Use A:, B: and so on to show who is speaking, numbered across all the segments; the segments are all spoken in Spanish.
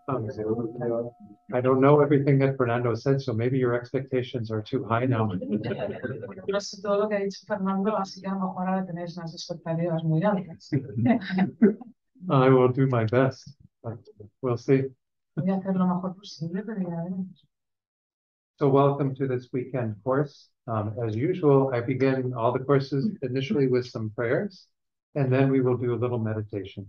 A: I don't know everything that Fernando said, so maybe your expectations are too high now.
B: No sé todo lo que ha dicho Fernando, así que a lo mejor ahora tenéis unas expectativas muy altas.
A: I will do my best, but we'll see.
B: Voy a hacer lo mejor posible, pero ya veremos.
A: So welcome to this weekend course. As usual, I begin all the courses initially with some prayers, and then we will do a little meditation.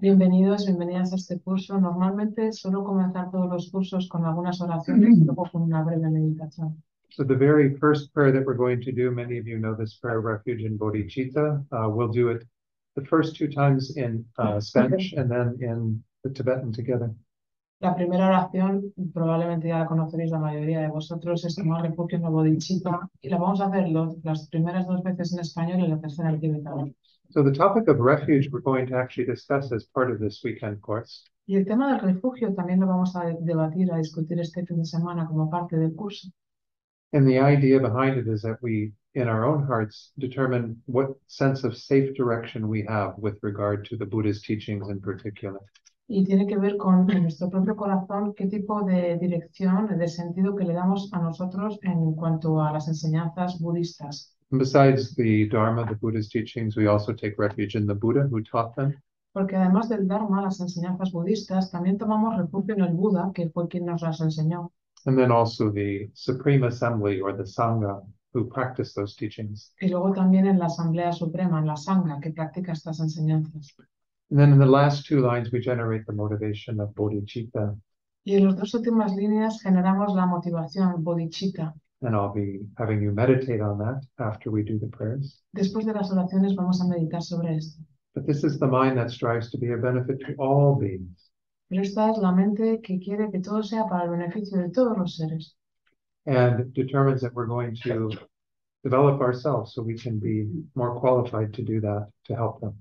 B: Bienvenidos, bienvenidas a este curso. Normalmente suelo comenzar todos los cursos con algunas oraciones y luego con una breve meditación.
A: So the very first prayer that we're going to do, many of you know this prayer, Refuge in Bodhicitta. We'll do it the first 2 times in Spanish and then in the Tibetan together.
B: La primera oración, probablemente ya la conoceréis la mayoría de vosotros, es tomar refugio en el Bodhicitta y la vamos a hacer las primeras 2 veces en español y la tercera en tibetano.
A: So the topic of refuge we're going to actually discuss as part of this weekend course.
B: Y el tema del refugio también lo vamos a debatir, a discutir este fin de semana como parte del curso.
A: And the idea behind it is that we, in our own hearts, determine what sense of safe direction we have with regard to the Buddha's teachings in particular.
B: Y tiene que ver con nuestro propio corazón qué tipo de dirección, de sentido que le damos a nosotros en cuanto a las enseñanzas budistas.
A: And besides the Dharma, the Buddha's teachings, we also take refuge in the Buddha who taught them.
B: Porque además del Dharma, las enseñanzas budistas, también tomamos refugio en el Buda, que fue quien nos las enseñó.
A: And then also the Supreme Assembly or the Sangha who practice those teachings.
B: Y luego también en la Asamblea Suprema, en la Sangha, que practica estas enseñanzas.
A: And then in the last 2 lines, we generate the motivation of bodhicitta.
B: Y en las 2 últimas líneas generamos la motivación, bodhicitta.
A: And I'll be having you meditate on that after we do the prayers.
B: Después de las oraciones vamos a meditar sobre esto.
A: But this is the mind that strives to be a benefit to all beings.
B: Pero esta es la mente que quiere que todo sea para el beneficio de todos los seres.
A: And determines that we're going to develop ourselves so we can be more qualified to do that, to help them.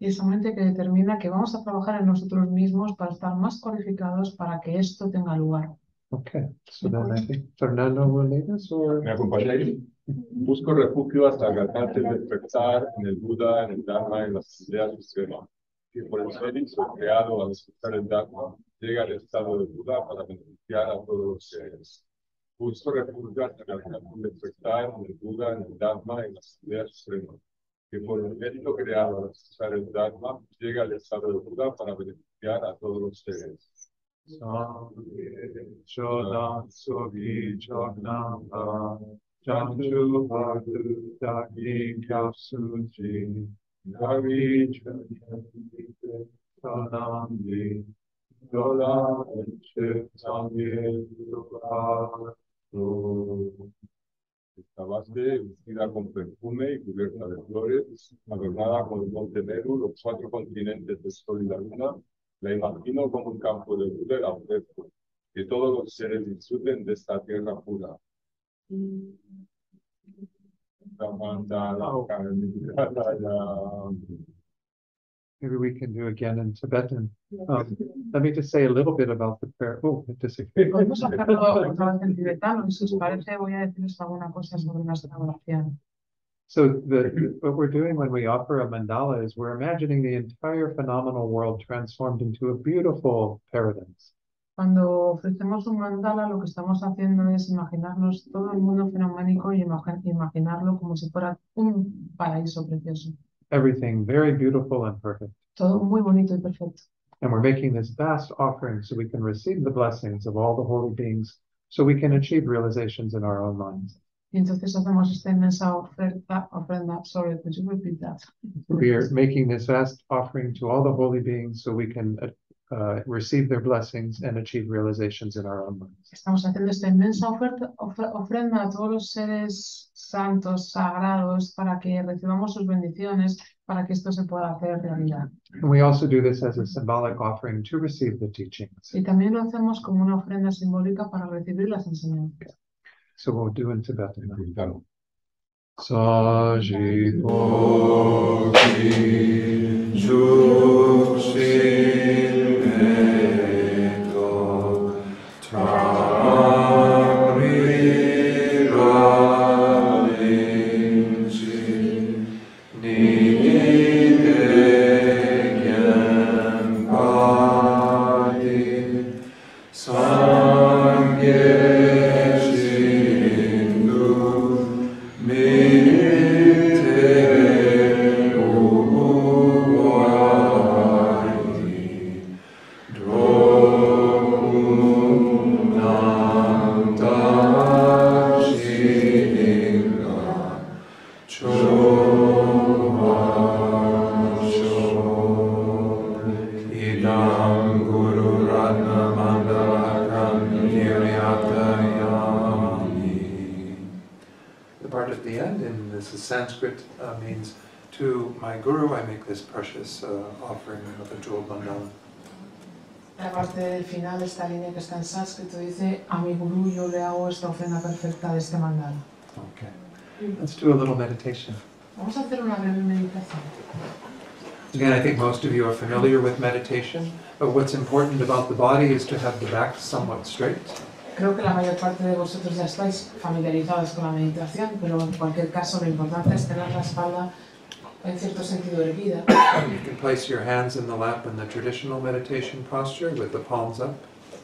B: Y esa mente que determina que vamos a trabajar en nosotros mismos para estar más cualificados para que esto tenga lugar.
A: Okay, so then I think Fernando will lead us, or...
C: ¿Me acompañáis? Busco refugio hasta alcanzar el despertar en el Buda, en el Dharma, en las ideas supremas. Que por el ser creado al despertar el Dharma, llega al estado de Buda para beneficiar a todos los seres. Busco refugio hasta alcanzar el despertar en el Buda, en el Dharma, en las ideas supremas. Que por el mérito creado al despertar el Dharma, llega al estado de Buda para beneficiar a todos los seres.
A: Chodam Sogi Chognam Chanchu Bhadu Daki Kapsuji Gari Chodam Di Dola Chitangi
C: Esta base, vestida con perfume y cubierta de flores, adornada con el monte Meru, los 4 continentes del sol y la luna, la imagino como un campo de luz de la ofrezco, que todos los seres disfruten de esta tierra pura.
A: Maybe we can do again in Tibetan. Let me just say a little bit about the prayer. Oh, I disagree.
B: Podemos hacerlo otra vez en tibetano, y si os parece voy a deciros alguna cosa sobre nuestra oración.
A: So what we're doing when we offer a mandala is we're imagining the entire phenomenal world transformed into a beautiful paradise.
B: Cuando ofrecemos un mandala, lo que estamos haciendo es imaginarnos todo el mundo fenoménico y imaginarlo como si fuera un paraíso precioso.
A: Everything very beautiful and perfect.
B: Todo muy bonito y perfecto.
A: And we're making this vast offering so we can receive the blessings of all the holy beings, so we can achieve realizations in our own minds.
B: Y entonces hacemos esta inmensa ofrenda. Sorry, could you repeat that?
A: We are making this vast offering to all the holy beings so we can receive their blessings and achieve realizations in our own minds.
B: Estamos haciendo esta inmensa ofrenda a todos los seres santos, sagrados, para que recibamos sus bendiciones, para que esto se pueda hacer realidad.
A: And we also do this as a symbolic offering to receive the teachings.
B: Y también lo hacemos como una ofrenda simbólica para recibir las enseñanzas.
A: So we'll do in Tibetan now.
C: Saji
D: Oki Jukshin Meto Tari Ralinji Nidegen Padi Idam Guru Ratna Mandalakam Niryatayami.
A: The part at the end, and this is Sanskrit, means, to my Guru I make this precious offering of a jeweled mandala.
B: La parte del final de esta línea que está en sánscrito dice: a mi gurú yo le hago esta ofrenda perfecta de este mandala.
A: Okay. Let's do a little meditation.
B: Vamos a hacer una breve meditación.
A: Again, I think most of you are familiar with meditation, but what's important about the body is to have the back somewhat straight.
B: Creo que la mayor parte de vosotros ya estáis familiarizados con la meditación, pero en cualquier caso lo importante es tener la espalda en cierto sentido erguida.
A: You can place your hands in the lap in the traditional meditation posture with the palms up.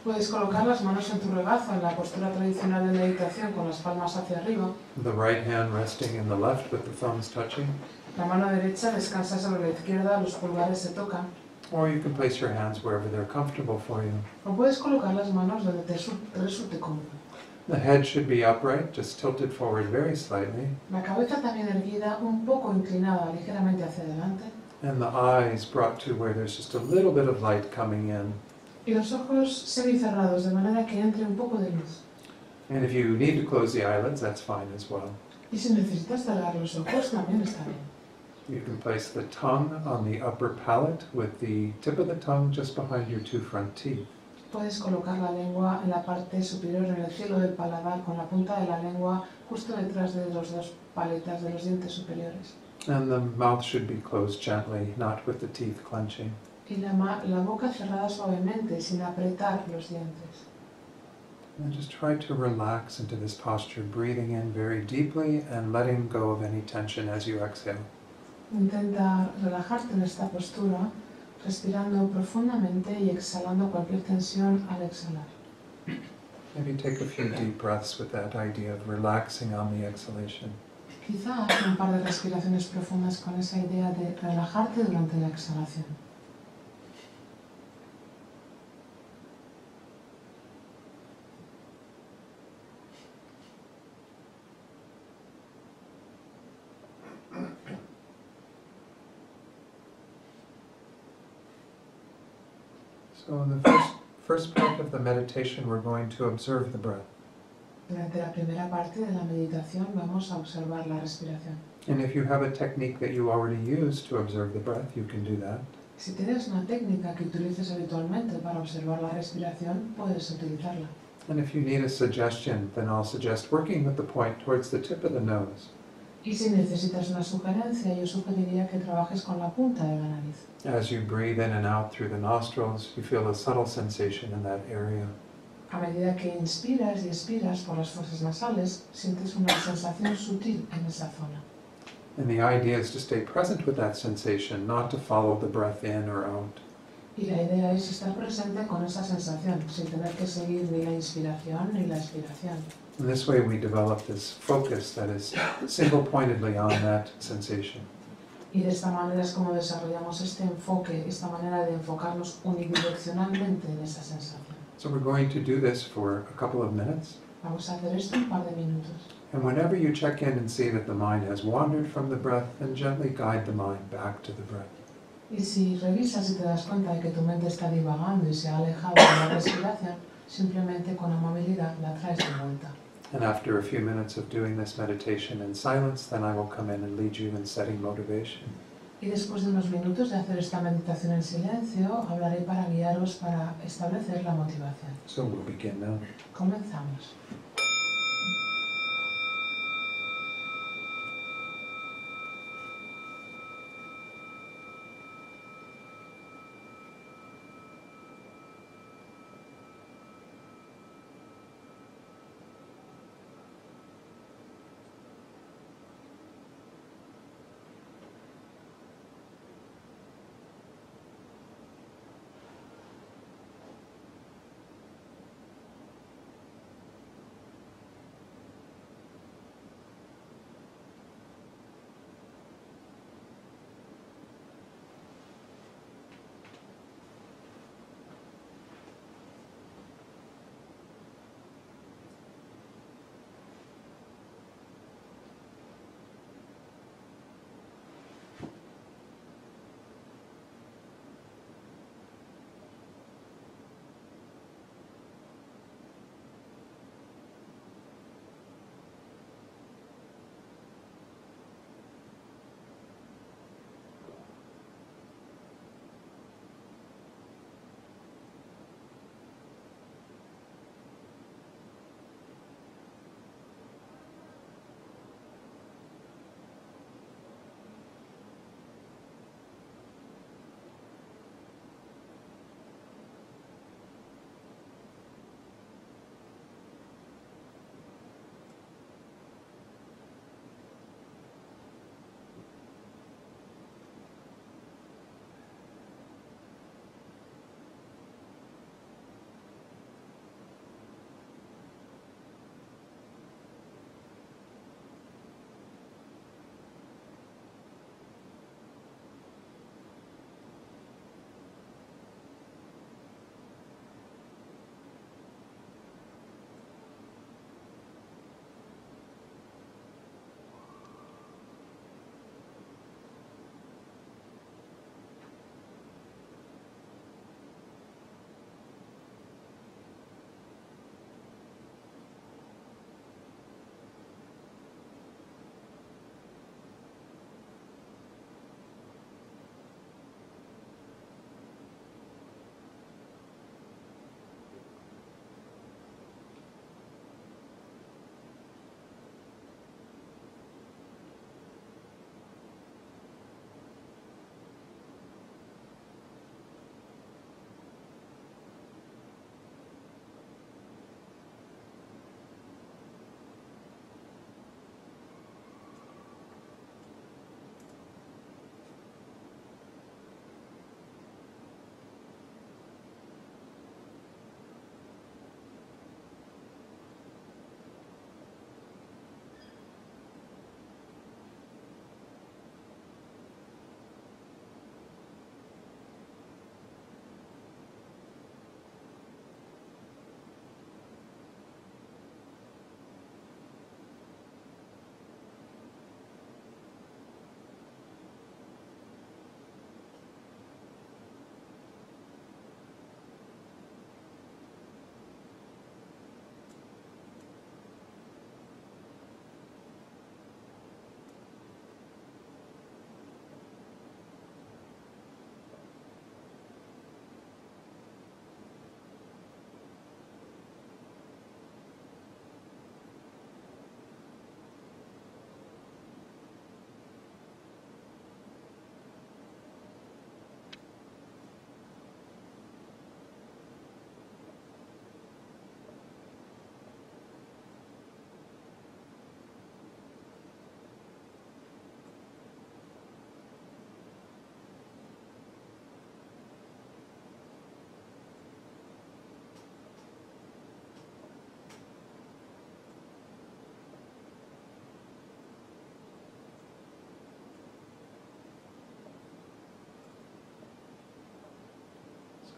B: Puedes colocar las manos en tu regazo en la postura tradicional de meditación con las palmas hacia arriba.
A: The right hand resting in the left with the thumbs touching.
B: La mano derecha descansa sobre la izquierda, los pulgares se tocan.
A: Or you can place your hands wherever they're comfortable for you.
B: O puedes colocar las manos donde te resulte cómodo.
A: The head should be upright, just tilted forward very slightly.
B: La cabeza también erguida, un poco inclinada ligeramente hacia adelante.
A: And the eyes brought to where there's just a little bit of light coming in.
B: Y los ojos semicerrados, de manera que entre un poco de luz.
A: And if you need to close the eyelids, that's fine as well.
B: Y si necesitas cerrar los ojos, también está bien.
A: You can place the tongue on the upper palate with the tip of the tongue just behind your two front teeth.
B: Puedes colocar la lengua en la parte superior, en el cielo del paladar, con la punta de la lengua justo detrás de los dos paletas de los dientes superiores.
A: And the mouth should be closed gently, not with the teeth clenching.
B: Y la boca cerrada suavemente, sin apretar los dientes.
A: And just try to relax into this posture, breathing in very deeply and letting go of any tension as you exhale.
B: Intenta relajarte en esta postura, respirando profundamente y exhalando cualquier tensión al exhalar.
A: Maybe take a few deep breaths with that idea of relaxing on the exhalation.
B: Quizá haz un par de respiraciones profundas con esa idea de relajarte durante la exhalación.
A: So in the first part of the meditation, we're going to observe the breath.
B: Durante la primera parte de la meditación vamos a observar la respiración.
A: And if you have a technique that you already use to observe the breath, you can do that.
B: Si tienes una técnica que utilices habitualmente para observar la respiración, puedes utilizarla.
A: And if you need a suggestion, then I'll suggest working with the point towards the tip of the nose.
B: Y si necesitas una sugerencia, yo sugeriría que trabajes con la punta de la nariz.
A: As you breathe in and out through the nostrils, you feel a subtle sensation in that area.
B: A medida que inspiras y expiras por las fosas nasales, sientes una sensación sutil en esa zona.
A: And the idea is to stay present with that sensation, not to follow the breath in or out.
B: Y la idea es estar presente con esa sensación, sin tener que seguir ni la inspiración ni la expiración.
A: In this way we develop this focus that is single-pointedly on that sensation.
B: Y de esta manera es como desarrollamos este enfoque, esta manera de enfocarnos unidireccionalmente en esa sensación.
A: So we're going to do this for a couple of minutes.
B: Vamos a hacer esto un par de minutos.
A: And whenever you check in and see that the mind has wandered from the breath, then gently guide the mind back to the breath.
B: Y si revisas y te das cuenta de que tu mente está divagando y se ha alejado de la respiración, simplemente con amabilidad la traes de vuelta.
A: And after a few minutes of doing this meditation in silence, then I will come in and lead you in setting motivation.
B: Y después de unos minutos de hacer esta meditación en silencio, hablaré para guiaros para establecer la motivación.
A: So we'll begin now.
B: Comenzamos.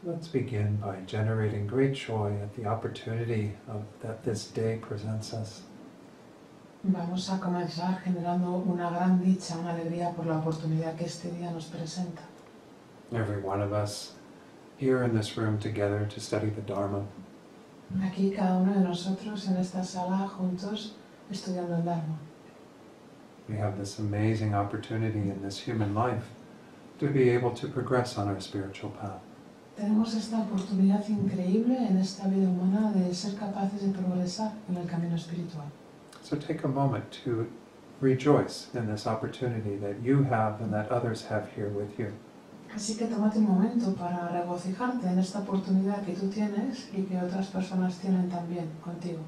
A: Let's begin by generating great joy at the opportunity that this day presents us.
B: Vamos a comenzar generando una gran dicha, una alegría por la oportunidad que este día nos presenta.
A: Every one of us here in this room together to study the Dharma.
B: Aquí cada uno de nosotros en esta sala juntos estudiando el Dharma.
A: We have this amazing opportunity in this human life to be able to progress on our spiritual path.
B: Tenemos esta oportunidad increíble en esta vida humana de ser capaces de progresar en el camino espiritual.
A: So take a moment to rejoice in this opportunity that you have and that others have here with you.
B: Así que tómate un momento para regocijarte en esta oportunidad que tú tienes y que otras personas tienen también contigo.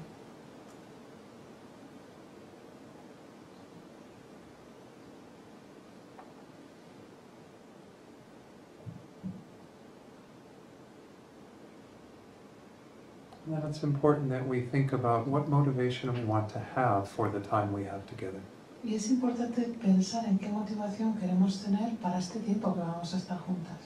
A: And it's important that we think about what motivation we want to have for the time we have together.
B: Y es importante pensar en qué motivación queremos tener para este tiempo que vamos a estar juntas.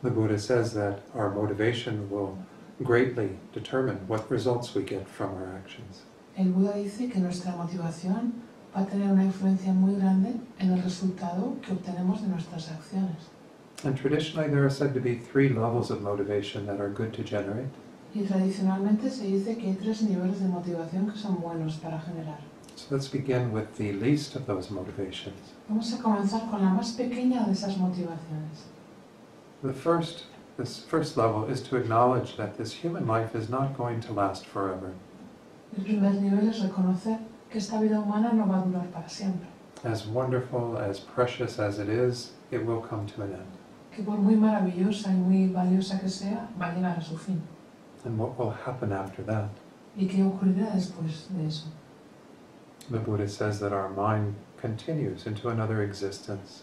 A: The Buddha says that our motivation will greatly determine what results we get from our actions.
B: El Buda dice que nuestra motivación va a tener una influencia muy grande en el resultado que obtenemos de nuestras acciones.
A: And traditionally there are said to be 3 levels of motivation that are good to generate.
B: Y tradicionalmente se dice que hay 3 niveles de motivación que son buenos para generar.
A: So let's begin with the least of those motivations.
B: Vamos a comenzar con la más pequeña de esas motivaciones.
A: This first level is to acknowledge that this human life is not going to last forever.
B: El primer nivel es reconocer que esta vida humana no va a durar para siempre.
A: As wonderful, as precious as it is, it will come to an end.
B: Que por muy maravillosa y muy valiosa que sea, va a llegar a su fin.
A: And what will happen after that?
B: ¿Y qué ocurrirá después de eso?
A: The Buddha says that our mind continues into another existence.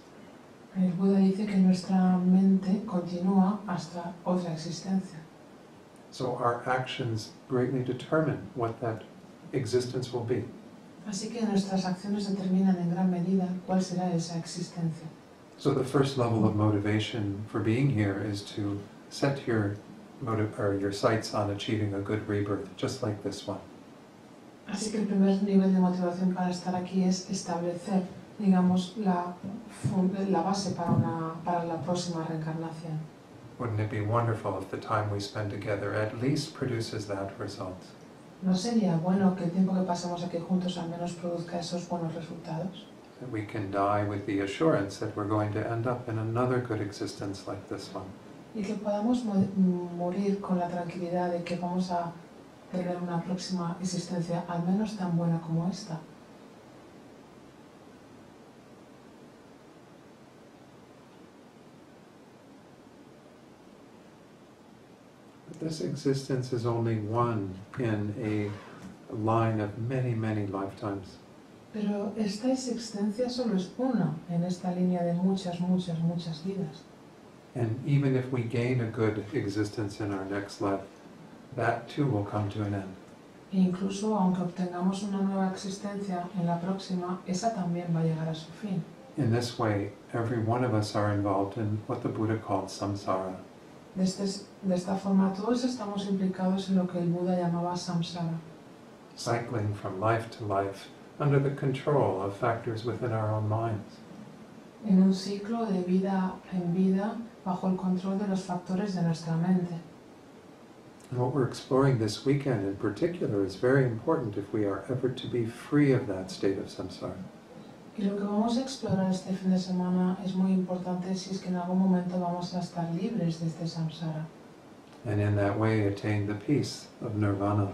B: El Buda dice que nuestra mente continúa hasta otra existencia.
A: So our actions greatly determine what that existence will be.
B: Así que nuestras acciones determinan en gran medida cuál será esa existencia.
A: So the first level of motivation for being here is to set your sights on achieving a good rebirth, just like this one.
B: Así que el primer nivel de motivación para estar aquí es establecer, digamos, la base para la próxima reencarnación.
A: Wouldn't it be wonderful if the time we spend together at least produces that result?
B: ¿No sería bueno que el tiempo que pasemos aquí juntos al menos produzca esos buenos resultados?
A: That we can die with the assurance that we're going to end up in another good existence like this one.
B: Y que podamos morir con la tranquilidad de que vamos a tener una próxima existencia al menos tan buena como esta.
A: But this existence is only one in a line of many, many lifetimes.
B: Pero esta existencia solo es una en esta línea de muchas, muchas, muchas vidas.
A: And even if we gain a good existence in our next life, that too will come to an end.
B: E incluso aunque obtengamos una nueva existencia en la próxima, esa también va a llegar a su fin.
A: In this way, every one of us are involved in what the Buddha called samsara.
B: De esta forma, todos estamos implicados en lo que el Buda llamaba samsara,
A: Cycling from life to life under the control of factors within our own minds.
B: en un ciclo de vida en vida bajo el control de los factores de nuestra mente.
A: And what we're exploring this weekend in particular is very important if we are ever to be free of that state of samsara.
B: Y lo que vamos a explorar este fin de semana es muy importante si es que en algún momento vamos a estar libres de este samsara.
A: And in that way attain the peace of nirvana.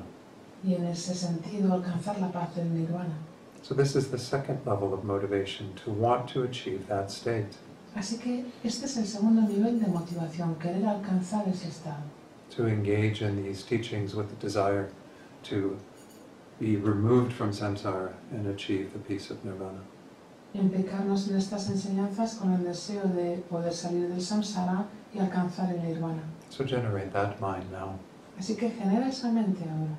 B: Y en ese sentido alcanzar la paz del nirvana.
A: So this is the second level of motivation, to want to achieve that state.
B: Así que este es el segundo nivel de motivación, querer alcanzar ese estado.
A: To engage in these teachings with the desire to be removed from samsara and achieve the peace of nirvana.
B: Implicarnos en estas enseñanzas con el deseo de poder salir del samsara y alcanzar el nirvana.
A: So generate that mind now.
B: Así que genera esa mente ahora.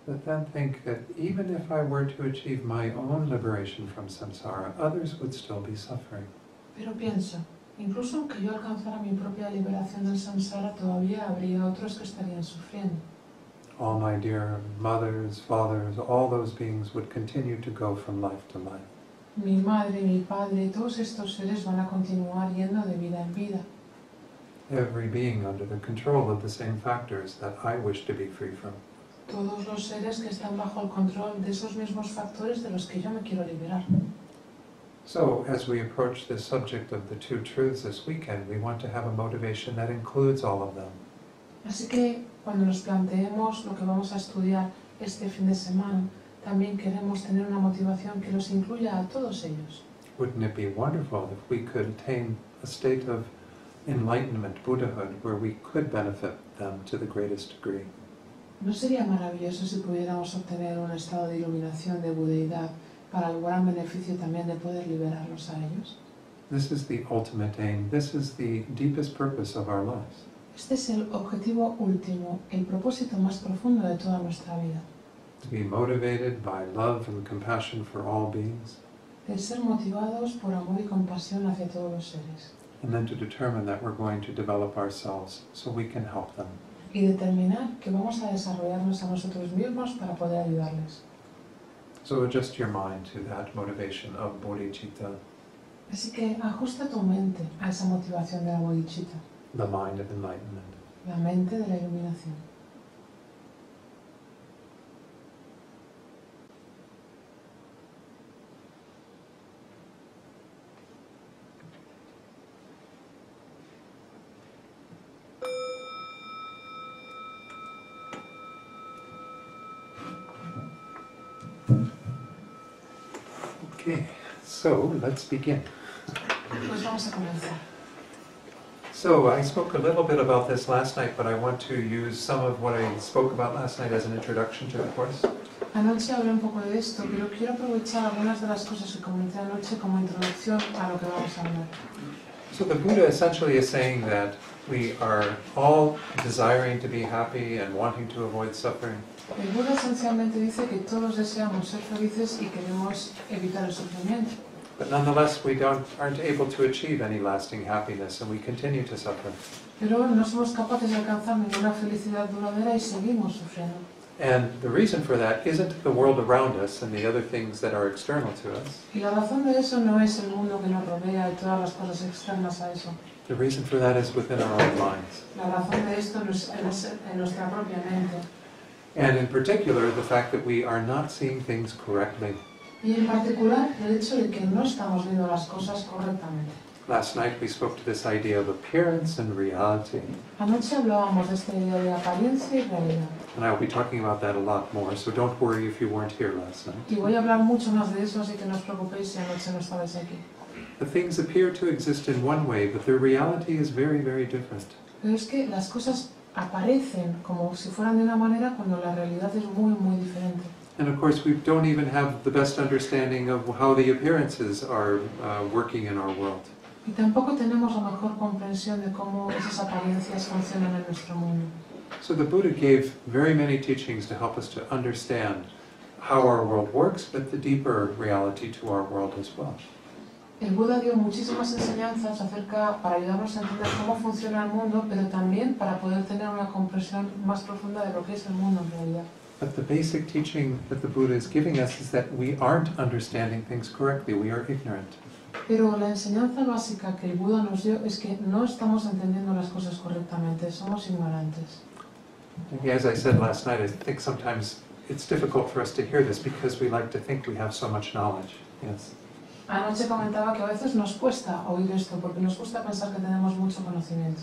A: but then think that even if I were to achieve my own liberation from samsara, others would still be suffering.
B: Pero pienso, incluso aunque yo alcanzara mi propia liberación del samsara, todavía habría otros que estarían sufriendo.
A: All my dear mothers, fathers, all those beings would continue to go from life to life.
B: Mi madre, mi padre, todos estos seres van a continuar yendo de vida en vida.
A: Every being under the control of the same factors that I wish to be free from.
B: Todos los seres que están bajo el control de esos mismos factores de los que yo me quiero liberar.
A: So, as we approach this subject of the two truths this weekend, we want to have a motivation that includes all of them.
B: Así que cuando nos planteemos lo que vamos a estudiar este fin de semana, también queremos tener una motivación que los incluya a todos ellos.
A: Wouldn't it be wonderful if we could attain a state of enlightenment, Buddhahood, where we could benefit them to the greatest degree?
B: ¿No sería maravilloso si pudiéramos obtener un estado de iluminación de budeidad para el gran beneficio también de poder liberarlos a ellos?
A: This is the ultimate aim. This is the deepest purpose of our lives.
B: Este es el objetivo último, el propósito más profundo de toda nuestra vida.
A: To be motivated by love and compassion for all beings,
B: De ser motivados por amor y compasión hacia todos los seres.
A: and then to determine that we're going to develop ourselves so we can help them.
B: Y determinar que vamos a desarrollarnos a nosotros mismos para poder ayudarles.
A: So adjust your mind to that motivation of bodhicitta,
B: Así que ajusta tu mente a esa motivación de la bodhicitta,
A: the mind of enlightenment.
B: la mente de la iluminación.
A: Okay, so let's begin.
B: Pues vamos a comenzar.
A: So I spoke a little bit about this last night, but I want to use some of what I spoke about last night as an introduction to the course.
B: Anoche hablé un poco de esto, pero quiero aprovechar algunas de las cosas que comenté anoche como introducción a lo que vamos a hablar.
A: So the Buddha essentially is saying that we are all desiring to be happy and wanting to avoid suffering.
B: El Buda esencialmente dice que todos deseamos ser felices y queremos evitar el sufrimiento.
A: But nonetheless, we aren't able to achieve any lasting happiness, and we continue to suffer.
B: Pero no somos capaces de alcanzar ninguna felicidad duradera y seguimos sufriendo.
A: And the reason for that isn't the world around us and the other things that are external to us.
B: Y la razón de eso no es el mundo que nos rodea y todas las cosas externas a eso.
A: The reason for that is within our own minds.
B: La razón de esto es en nuestra propia mente.
A: And in particular, the fact that we are not seeing things correctly.
B: Y en particular, el hecho de que no estamos viendo las cosas correctamente.
A: Last night we spoke to this idea of appearance and reality.
B: Anoche hablábamos de esta idea de apariencia y realidad.
A: And I will be talking about that a lot more, so don't worry if you weren't here last night.
B: Y voy a hablar mucho más de eso, así que no os preocupéis si anoche no estabais aquí.
A: The things appear to exist in one way, but their reality is very, very different.
B: Pero es que las cosas aparecen como si fueran de una manera cuando la realidad es muy, muy diferente.
A: And of course, we don't even have the best understanding of how the appearances are working in our world.
B: Y tampoco tenemos la mejor comprensión de cómo esas apariencias funcionan en nuestro mundo.
A: So the Buddha gave very many teachings to help us to understand how our world works, but the deeper reality to our world as well.
B: El Buda dio muchísimas enseñanzas para ayudarnos a entender cómo funciona el mundo, pero también para poder tener una comprensión más profunda de lo que es el mundo en realidad.
A: But the basic teaching that the Buddha is giving us is that we aren't understanding things correctly, we are ignorant.
B: Pero la enseñanza básica que el Buda nos dio es que no estamos entendiendo las cosas correctamente, somos ignorantes.
A: As I said last night, I think sometimes it's difficult for us to hear this because we like to think we have so much knowledge. Yes.
B: Anoche comentaba que a veces nos cuesta oír esto porque nos gusta pensar que tenemos mucho conocimiento.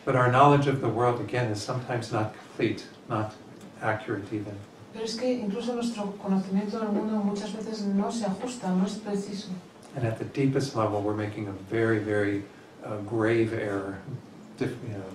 A: But our knowledge of the world, again, is sometimes not complete, not accurate even.
B: Pero es que incluso nuestro conocimiento del mundo muchas veces no se ajusta, no es preciso.
A: And at the deepest level, we're making a very, very grave error,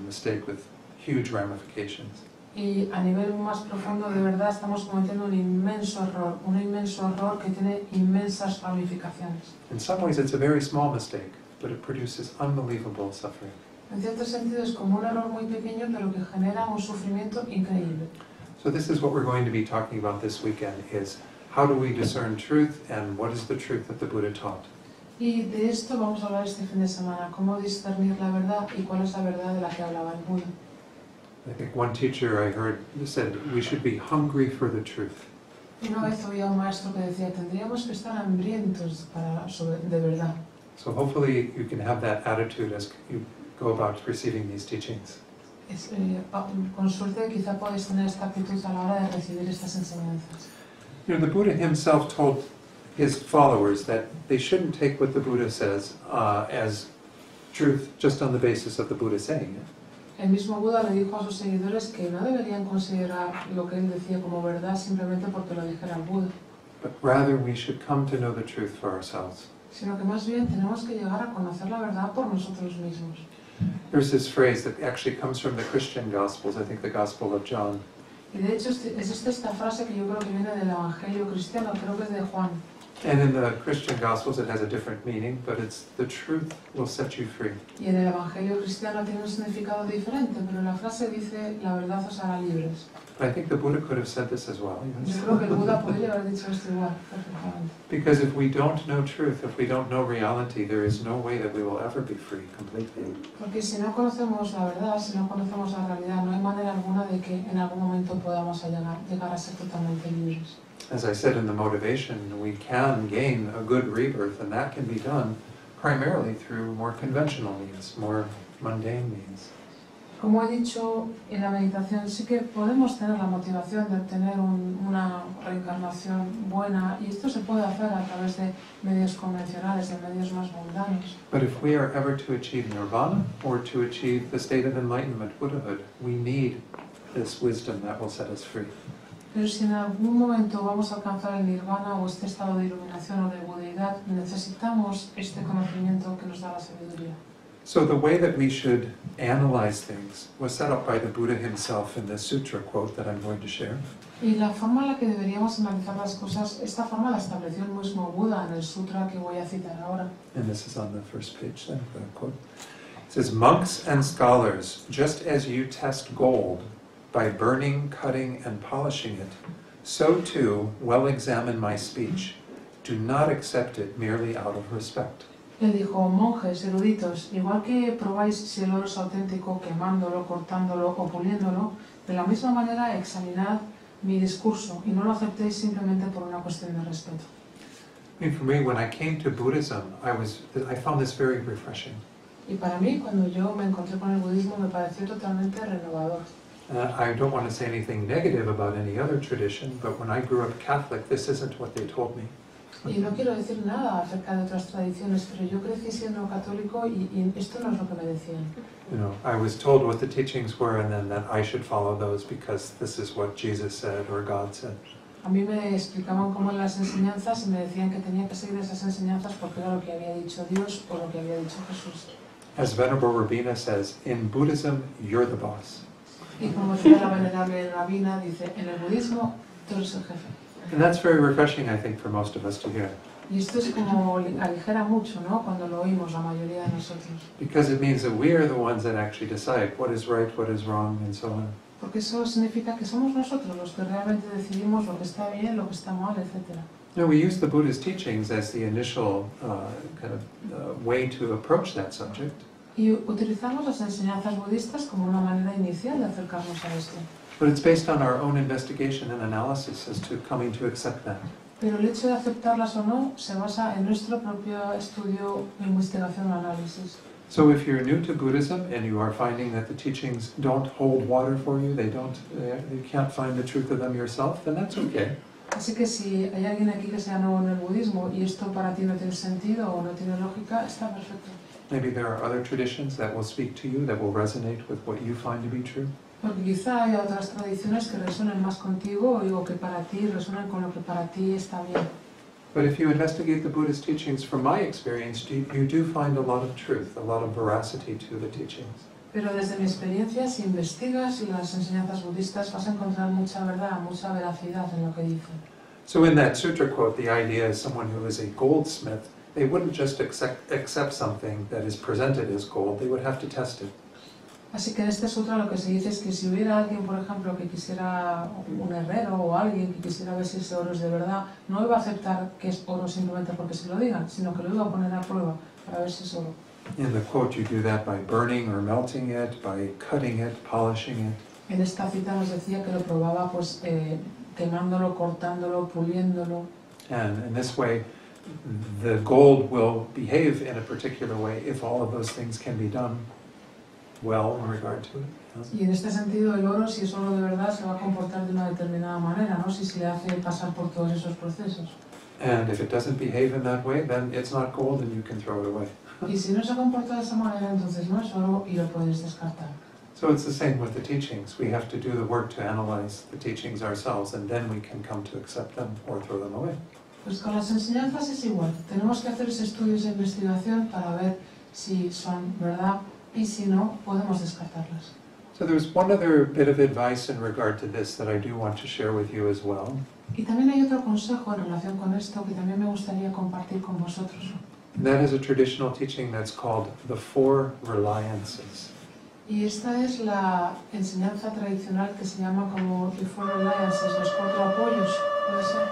A: mistake with huge ramifications.
B: Y a nivel más profundo, de verdad, estamos cometiendo un inmenso error que tiene inmensas ramificaciones.
A: In some ways, it's a very small mistake, but it produces unbelievable suffering.
B: En cierto sentido, es como un error muy pequeño, pero que genera un sufrimiento increíble.
A: So this is what we're going to be talking about this weekend, is how do we discern truth and what is the truth that the Buddha taught.
B: Y de esto vamos a hablar este fin de semana, cómo discernir la verdad y cuál es la verdad de la que hablaba el Buda.
A: I think one teacher I heard said we should be hungry for the truth.
B: Una vez oía a un maestro que decía, tendríamos que estar hambrientos de verdad.
A: So hopefully you can have that attitude as you go about receiving these teachings.
B: Con suerte quizá podéis tener esta actitud a la hora de recibir estas enseñanzas.
A: You know, the Buddha himself told his followers that they shouldn't take what the Buddha says as truth just on the basis of the Buddha saying it.
B: El mismo Buda le dijo a sus seguidores que no deberían considerar lo que él decía como verdad simplemente porque lo dijera el Buda,
A: But rather we should come to know the truth for ourselves.
B: sino que más bien tenemos que llegar a conocer la verdad por nosotros mismos.
A: There's this phrase that actually comes from the Christian Gospels, I think the Gospel of John.
B: Y de hecho existe esta frase que yo creo que viene del Evangelio cristiano, creo que es de Juan.
A: And in the Christian Gospels it has a different meaning, but it's the truth will set you free.
B: Y en el Evangelio cristiano tiene un significado diferente, pero la frase dice, la verdad os hará libres.
A: But I think the Buddha could have said this as well.
B: Yo creo que el Buda podría haber dicho esto igual, perfectamente.
A: Because if we don't know truth, if we don't know reality, there is no way that we will ever be free completely.
B: Porque si no conocemos la verdad, si no conocemos la realidad, no hay manera alguna de que en algún momento podamos llegar a ser totalmente libres.
A: As I said in the motivation, we can gain a good rebirth, and that can be done primarily through more conventional means, more mundane means.
B: Como he dicho en la meditación, sí que podemos tener la motivación de obtener una reencarnación buena, y esto se puede hacer a través de medios convencionales, de medios más mundanos.
A: But if we are ever to achieve nirvana, or to achieve the state of enlightenment, Buddhahood, we need this wisdom that will set us free.
B: Pero si en algún momento vamos a alcanzar el nirvana o este estado de iluminación o de budeidad, necesitamos este conocimiento que nos da la sabiduría.
A: So the way that we should analyze things was set up by the Buddha himself in the sutra quote that I'm going to share.
B: Y la forma en la que deberíamos analizar las cosas, esta forma la estableció el mismo Buda en el sutra que voy a citar ahora.
A: And this is on the first page, then, the quote. It says, "Monks and scholars, just as you test gold by burning, cutting, and polishing it, so too well examine my speech. Do not accept it merely out of respect."
B: Él dijo, monjes, eruditos, igual que probáis si el oro es auténtico quemándolo, cortándolo o puliéndolo, de la misma manera examinad mi discurso y no lo aceptéis simplemente por una cuestión de respeto.
A: I mean, for me, when I came to Buddhism, I found this very refreshing.
B: Y para mí, cuando yo me encontré con el budismo, me pareció totalmente renovador.
A: I don't want to say anything negative about any other tradition, but when I grew up Catholic, this isn't what they told me.
B: Y no quiero decir nada acerca de otras tradiciones, pero yo crecí siendo católico y esto no es lo que me decían.
A: You know, I was told what the teachings were and then that I should follow those because this is what Jesus said or God said.
B: A mí me explicaban cómo eran las enseñanzas y me decían que tenía que seguir esas enseñanzas porque era lo que había dicho Dios o lo que había dicho Jesús.
A: As Venerable Rabina says, in Buddhism, you're the boss.
B: Y como decía la venerable Rabina, dice, en el budismo tú eres el jefe.
A: And that's very refreshing, I think, for most of us to hear.
B: Y esto es como aligera mucho, ¿no? Cuando lo oímos la mayoría de nosotros.
A: Because it means that we are the ones that actually decide what is right, what is wrong, and so on.
B: Porque eso significa que somos nosotros los que realmente decidimos lo que está bien, lo que está mal, etc.
A: You know, we use the Buddha's teachings as the initial way to approach that subject.
B: Y utilizamos las enseñanzas budistas como una manera inicial de acercarnos a esto.
A: But it's based on our own investigation and analysis as to coming to accept that.
B: Pero el hecho de aceptarlas o no se basa en nuestro propio estudio, investigación o análisis.
A: So if you're new to Buddhism and you are finding that the teachings don't hold water for you, you can't find the truth of them yourself, then that's okay.
B: Así que si hay alguien aquí que sea nuevo en el budismo y esto para ti no tiene sentido o no tiene lógica, está perfecto.
A: Maybe there are other traditions that will speak to you, that will resonate with what you find to be true.
B: Porque quizá haya otras tradiciones que resuenen más contigo o que para ti resuenan con lo que para ti está bien.
A: But if you investigate the Buddhist teachings, from my experience, you do find a lot of truth, a lot of veracity to the teachings.
B: Pero desde mi experiencia, si investigas las enseñanzas budistas, vas a encontrar mucha verdad, mucha veracidad en lo que dicen.
A: So in that sutra quote, the idea is someone who is a goldsmith, they wouldn't just accept something that is presented as gold, they would have to test it.
B: Así que en este sutra lo que se dice es que si hubiera alguien, por ejemplo, que quisiera, un herrero o alguien que quisiera ver si ese oro es de verdad, no iba a aceptar que es oro simplemente porque se lo digan, sino que lo iba a poner a prueba para ver si es oro.
A: In the quote, you do that by burning or melting it, by cutting it, polishing it.
B: En esta cita nos decía que lo probaba pues quemándolo, cortándolo, puliéndolo.
A: And in this way, the gold will behave in a particular way if all of those things can be done well in regard to it.
B: Y en este sentido el oro, si es oro de verdad, se va a comportar de una determinada manera, ¿no? Si se le hace pasar por todos esos procesos.
A: And if it doesn't behave in that way, then it's not gold and you can throw it away.
B: Y si no se comporta de esa manera, entonces no es oro y lo puedes descartar.
A: So it's the same with the teachings. We have to do the work to analyze the teachings ourselves, and then we can come to accept them or throw them away.
B: Pues con las enseñanzas es igual. Tenemos que hacer ese estudios de investigación para ver si son verdad y si no, podemos descartarlas.
A: So there's one other bit of advice in regard to this that I do want to share with you as well.
B: Y también hay otro consejo en relación con esto que también me gustaría compartir con vosotros.
A: And that is a traditional teaching that's called the Four Reliances.
B: Y esta es la enseñanza tradicional que se llama como the Four Reliances, los cuatro apoyos, ¿puede ser?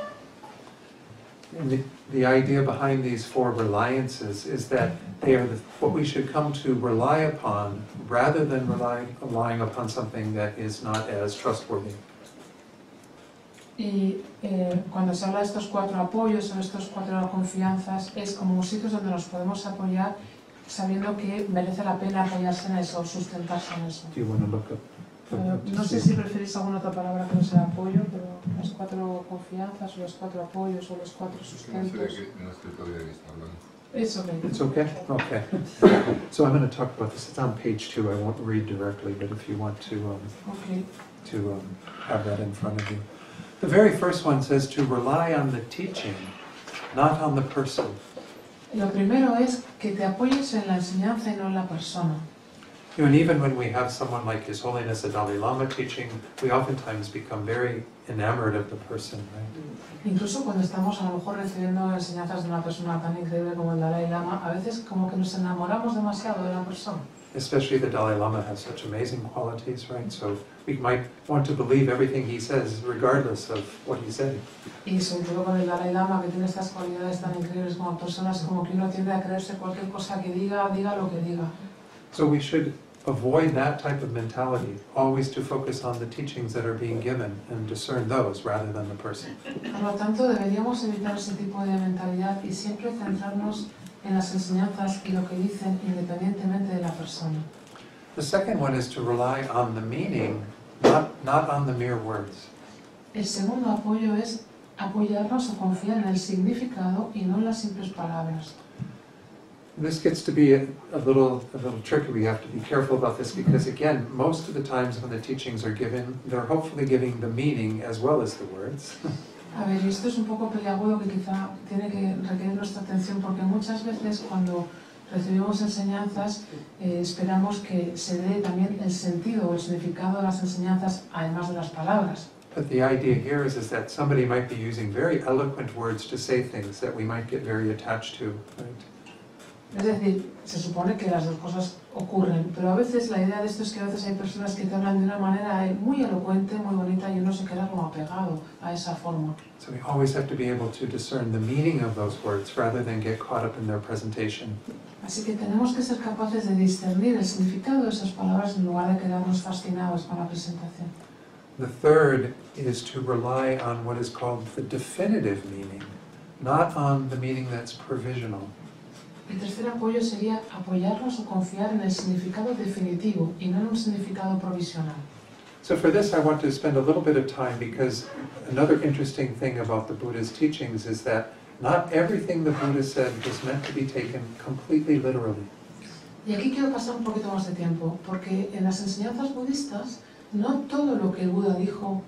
A: And the idea behind these four reliances is that they are what we should come to rely upon rather than relying upon something that is not as trustworthy.
B: Y cuando se habla de estos cuatro apoyos o estos cuatro confianzas, es como sitios donde nos podemos apoyar sabiendo que merece la pena apoyarse en eso, sustentarse en eso.
A: Do you want to look up?
B: No sé si preferís alguna otra palabra que no sea apoyo, pero las cuatro confianzas o los cuatro apoyos o los cuatro sustentos.
E: No estoy todavía en esta hablando.
B: It's okay.
A: It's okay? Okay. So I'm going to talk about this. It's on page 2. I won't read directly, but if you want to
B: Okay.
A: Have that in front of you. The very first one says to rely on the teaching, not on the person.
B: Lo primero es que te apoyes en la enseñanza y no en la persona.
A: You know, and even when we have someone like His Holiness the Dalai Lama teaching, we oftentimes become very enamored of the person, right?
B: Incluso cuando estamos a lo mejor recibiendo enseñanzas de una persona tan increíble como el Dalai Lama, a veces como que nos enamoramos demasiado de la persona.
A: Especially the Dalai Lama has such amazing qualities, right? So we might want to believe everything he says, regardless of what he said.
B: Y sobre todo con el Dalai Lama, que tiene estas cualidades tan increíbles como personas, como que uno tiende a creerse cualquier cosa que diga, diga lo que diga.
A: So we should avoid that type of mentality, always to focus on the teachings that are being given and discern those rather than the person.
B: Por lo tanto, deberíamos evitar ese tipo de mentalidad y siempre centrarnos en las enseñanzas y lo que dicen independientemente de la persona.
A: The second one is to rely on the meaning, not on the mere words.
B: El segundo apoyo es apoyarnos o confiar en el significado y no en las simples palabras.
A: This gets to be a little tricky. We have to be careful about this because, again, most of the times when the teachings are given, they're hopefully giving the meaning as well as the words.
B: A ver, esto es un poco peliagudo que quizá tiene que requerir nuestra atención porque muchas veces cuando recibimos enseñanzas esperamos que se dé también el sentido o el significado de las enseñanzas además de las palabras.
A: But the idea here is that somebody might be using very eloquent words to say things that we might get very attached to, right?
B: Es decir, se supone que las dos cosas ocurren, pero a veces la idea de esto es que a veces hay personas que te hablan de una manera muy elocuente, muy bonita, y uno se queda como apegado a esa forma.
A: So we always have to be able to discern the meaning of those words rather than get caught up in their presentation.
B: Así que tenemos que ser capaces de discernir el significado de esas palabras en lugar de quedarnos fascinados con la presentación.
A: The third is to rely on what is called the definitive meaning, not on the meaning that's provisional.
B: El tercer apoyo sería apoyarnos o confiar en el significado definitivo y no en un significado provisional.
A: So for this I want to spend a little bit of time because another interesting thing about the Buddha's teachings is that not everything the Buddha said was meant to be taken completely literally.
B: Y aquí quiero pasar un poquito más de tiempo, porque en las enseñanzas budistas no todo lo que el Buda dijo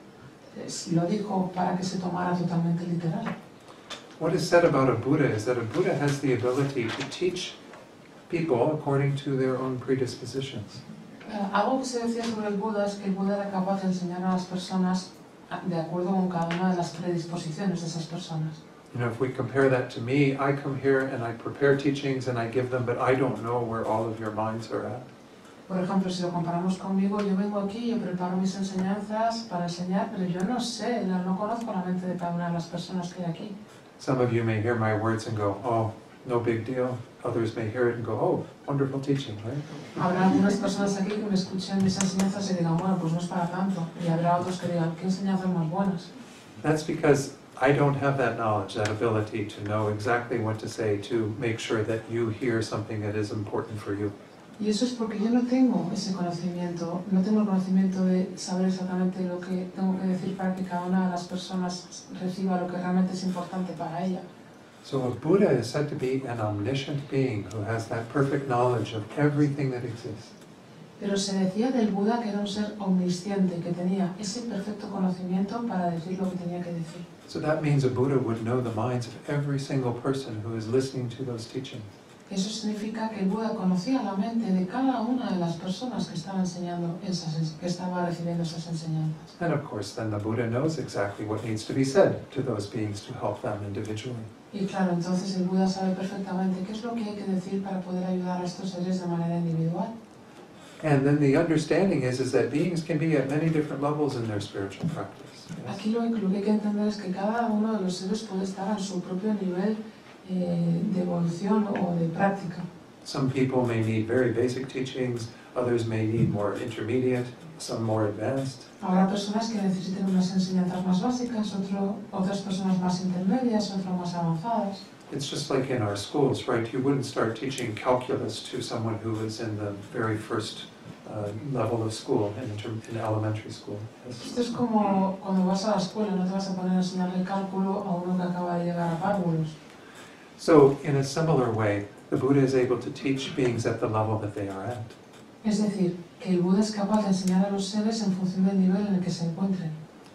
B: lo dijo para que se tomara totalmente literal.
A: What is said about a Buddha is that a Buddha has the ability to teach people according to their own predispositions.
B: Algo que se decía sobre el Buda es que el Buda era capaz de enseñar a las personas de acuerdo con cada una de las predisposiciones de esas personas.
A: You know, if we compare that to me, I come here and I prepare teachings and I give them, but I don't know where all of your minds are at.
B: Por ejemplo, si lo comparamos conmigo, yo vengo aquí, yo preparo mis enseñanzas para enseñar, pero yo no sé, no conozco la mente de cada una de las personas que hay aquí.
A: Some of you may hear my words and go, oh, no big deal. Others may hear it and go, oh, wonderful teaching, right?
B: Habrá algunas personas aquí que me escuchen mis enseñanzas y digan, bueno, pues no es para tanto. Y habrá otros que digan, ¿qué enseñanzas más buenas?
A: That's because I don't have that knowledge, that ability to know exactly what to say to make sure that you hear something that is important for you.
B: Y eso es porque yo no tengo ese conocimiento, no tengo el conocimiento de saber exactamente lo que tengo que decir para que cada una de las personas reciba lo que realmente es importante para ella.
A: So a Buddha is said to be an omniscient being who has that perfect knowledge of everything that exists.
B: Pero se decía del Buda que era un ser omnisciente, que tenía ese perfecto conocimiento para decir lo que tenía que decir.
A: So that means a Buddha would know the minds of every single person who is listening to those teachings.
B: Eso significa que el Buda conocía la mente de cada una de las personas que estaba enseñando que estaba recibiendo esas enseñanzas.
A: And of course, then the Buddha knows exactly what needs to be said to those beings to help them individually.
B: Y claro, entonces el Buda sabe perfectamente qué es lo que hay que decir para poder ayudar a estos seres de manera individual.
A: And then the understanding is that beings can be at many different levels in their spiritual practice. Yes?
B: Aquí lo que hay que entender es que cada uno de los seres puede estar en su propio nivel de evolución o de práctica.
A: Some people may need very basic teachings, others may need more intermediate, some more advanced.
B: Habrá personas que necesiten unas enseñanzas más básicas, otras personas más intermedias, otras más avanzadas.
A: It's just like in our schools, right? You wouldn't start teaching calculus to someone who is in the very first level of school, in elementary school. Yes.
B: Esto es como cuando vas a la escuela, no te vas a poner a enseñarle cálculo a uno que acaba de llegar a párvulos.
A: So, in a similar way, the Buddha is able to teach beings at the level that they are at.
B: Es decir, que el Buda es capaz de enseñar a los seres en función del nivel en el que se encuentren.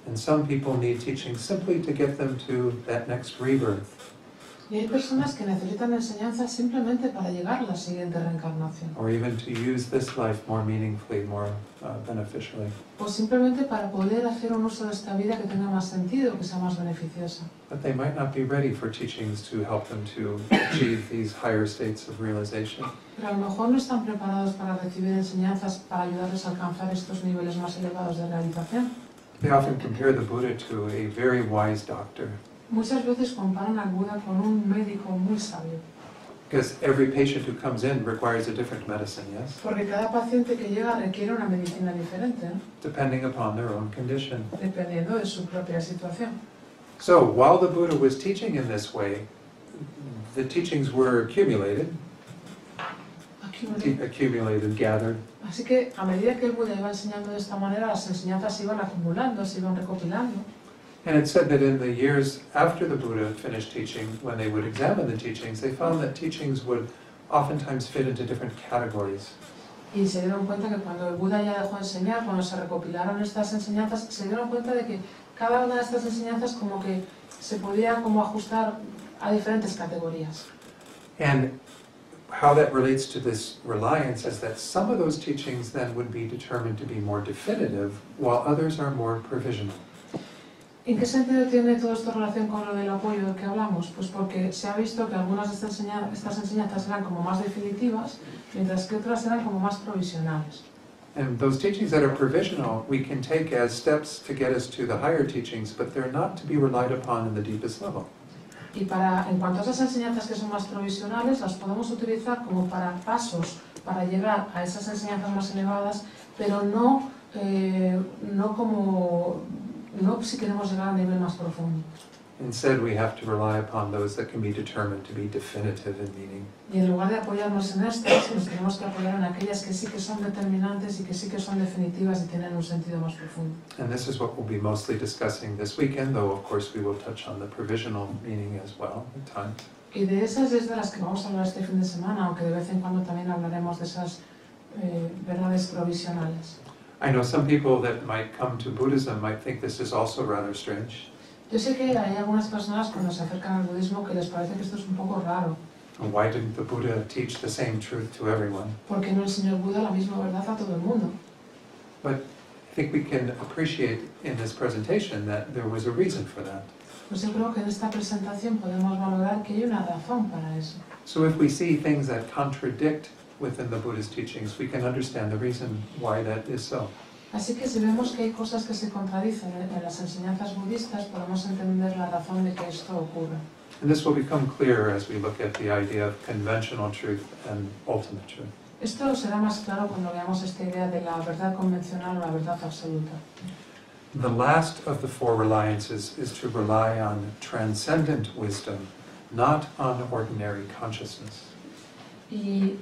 A: And some people need teaching simply to get them to that next rebirth.
B: Y hay personas que necesitan enseñanzas simplemente para llegar a la siguiente reencarnación.
A: Or even to use this life more meaningfully, more beneficially.
B: O simplemente para poder hacer un uso de esta vida que tenga más sentido, que sea más beneficiosa.
A: But they might not be ready for teachings to help them to achieve these higher states of realization.
B: Pero a lo mejor no están preparados para recibir enseñanzas para ayudarles a alcanzar estos niveles más elevados de realización.
A: They often compare the Buddha to a very wise doctor,
B: Muchas veces comparan al Buda con un médico muy sabio.
A: because every patient who comes in requires a different medicine, yes?
B: Porque cada paciente que llega requiere una medicina diferente, ¿no?
A: Depending upon their own condition.
B: Dependiendo de su propia situación.
A: So, while the Buddha was teaching in this way, the teachings were accumulated, gathered,
B: Así que a medida que el Buda iba enseñando de esta manera, las enseñanzas se iban acumulando, se iban recopilando.
A: and it said that in the years after the Buddha finished teaching, when they would examine the teachings, they found that teachings would oftentimes fit into different categories.
B: Y se dieron cuenta que cuando el Buda ya dejó de enseñar, cuando se recopilaron estas enseñanzas, se dieron cuenta de que cada una de estas enseñanzas como que se podía como ajustar a diferentes categorías.
A: And how that relates to this reliance is that some of those teachings then would be determined to be more definitive, while others are more provisional.
B: ¿En qué sentido tiene todo esto relación con lo del apoyo del que hablamos? Pues porque se ha visto que algunas de estas enseñanzas eran como más definitivas, mientras que otras eran como más provisionales.
A: And those teachings that are provisional, we can take as steps to get us to the higher teachings, but they're not to be relied upon in the deepest level.
B: Y en cuanto a esas enseñanzas que son más provisionales, las podemos utilizar como para pasos para llegar a esas enseñanzas más elevadas, pero no si queremos llegar a un nivel más profundo.
A: Instead, we have to rely upon those that can be determined to be definitive in meaning.
B: Y en lugar de apoyarnos en estas, nos tenemos que apoyar en aquellas que sí que son determinantes y que sí que son definitivas y tienen un sentido más profundo.
A: And this is what we'll be mostly discussing this weekend, though of course we will touch on the provisional meaning as well at times.
B: Y de esas es de las que vamos a hablar este fin de semana, aunque de vez en cuando también hablaremos de esas verdades provisionales.
A: I know some people that might come to Buddhism might think this is also rather strange.
B: Yo sé que hay algunas personas cuando se acercan al budismo que les parece que esto es un poco raro.
A: Why didn't the Buddha teach the same truth to everyone?
B: ¿Por qué no enseñó el Buda la misma verdad a todo el mundo?
A: But I think we can appreciate in this presentation that there was a reason for that.
B: Pues yo creo que en esta presentación podemos valorar que hay una razón para eso.
A: So if we see things that contradict within the Buddhist teachings, we can understand the reason why that is so.
B: Así que si vemos que hay cosas que se contradicen en las enseñanzas budistas, podemos entender la razón de que esto ocurra.
A: And this will become clearer as we look at the idea of conventional truth and ultimate truth.
B: Esto será más claro cuando veamos esta idea de la verdad convencional o la verdad absoluta.
A: The last of the four reliances is to rely on transcendent wisdom, not on ordinary consciousness.
B: Y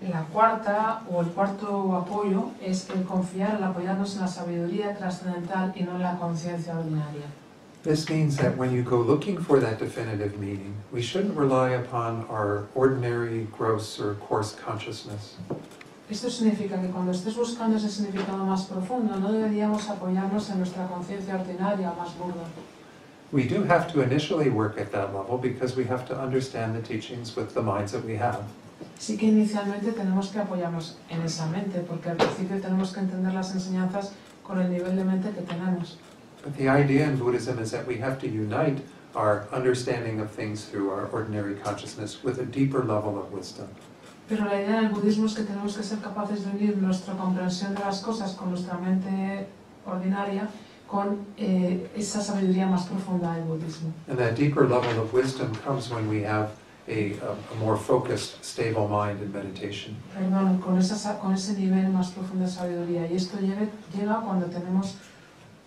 B: la cuarta o el cuarto apoyo es el confiar, el apoyarnos en la sabiduría trascendental y no en la conciencia ordinaria.
A: This means that when you go looking for that definitive meaning, we shouldn't rely upon our ordinary, gross, or coarse consciousness.
B: Esto significa que cuando estés buscando ese significado más profundo, no deberíamos apoyarnos en nuestra conciencia ordinaria o más burda.
A: We do have to initially work at that level because we have to understand the teachings with the minds that we have.
B: Sí que inicialmente tenemos que apoyarnos en esa mente, porque al principio tenemos que entender las enseñanzas con el nivel de mente que tenemos.
A: But the idea in Buddhism is that we have to unite our understanding of things through our ordinary consciousness with a deeper level of wisdom.
B: Pero la idea del budismo es que tenemos que ser capaces de unir nuestra comprensión de las cosas con nuestra mente ordinaria, con esa sabiduría más profunda del budismo.
A: And that deeper level of wisdom comes when we have a more focused, stable mind in meditation.
B: Perdón, con ese nivel más profundo de sabiduría. Y esto llega cuando tenemos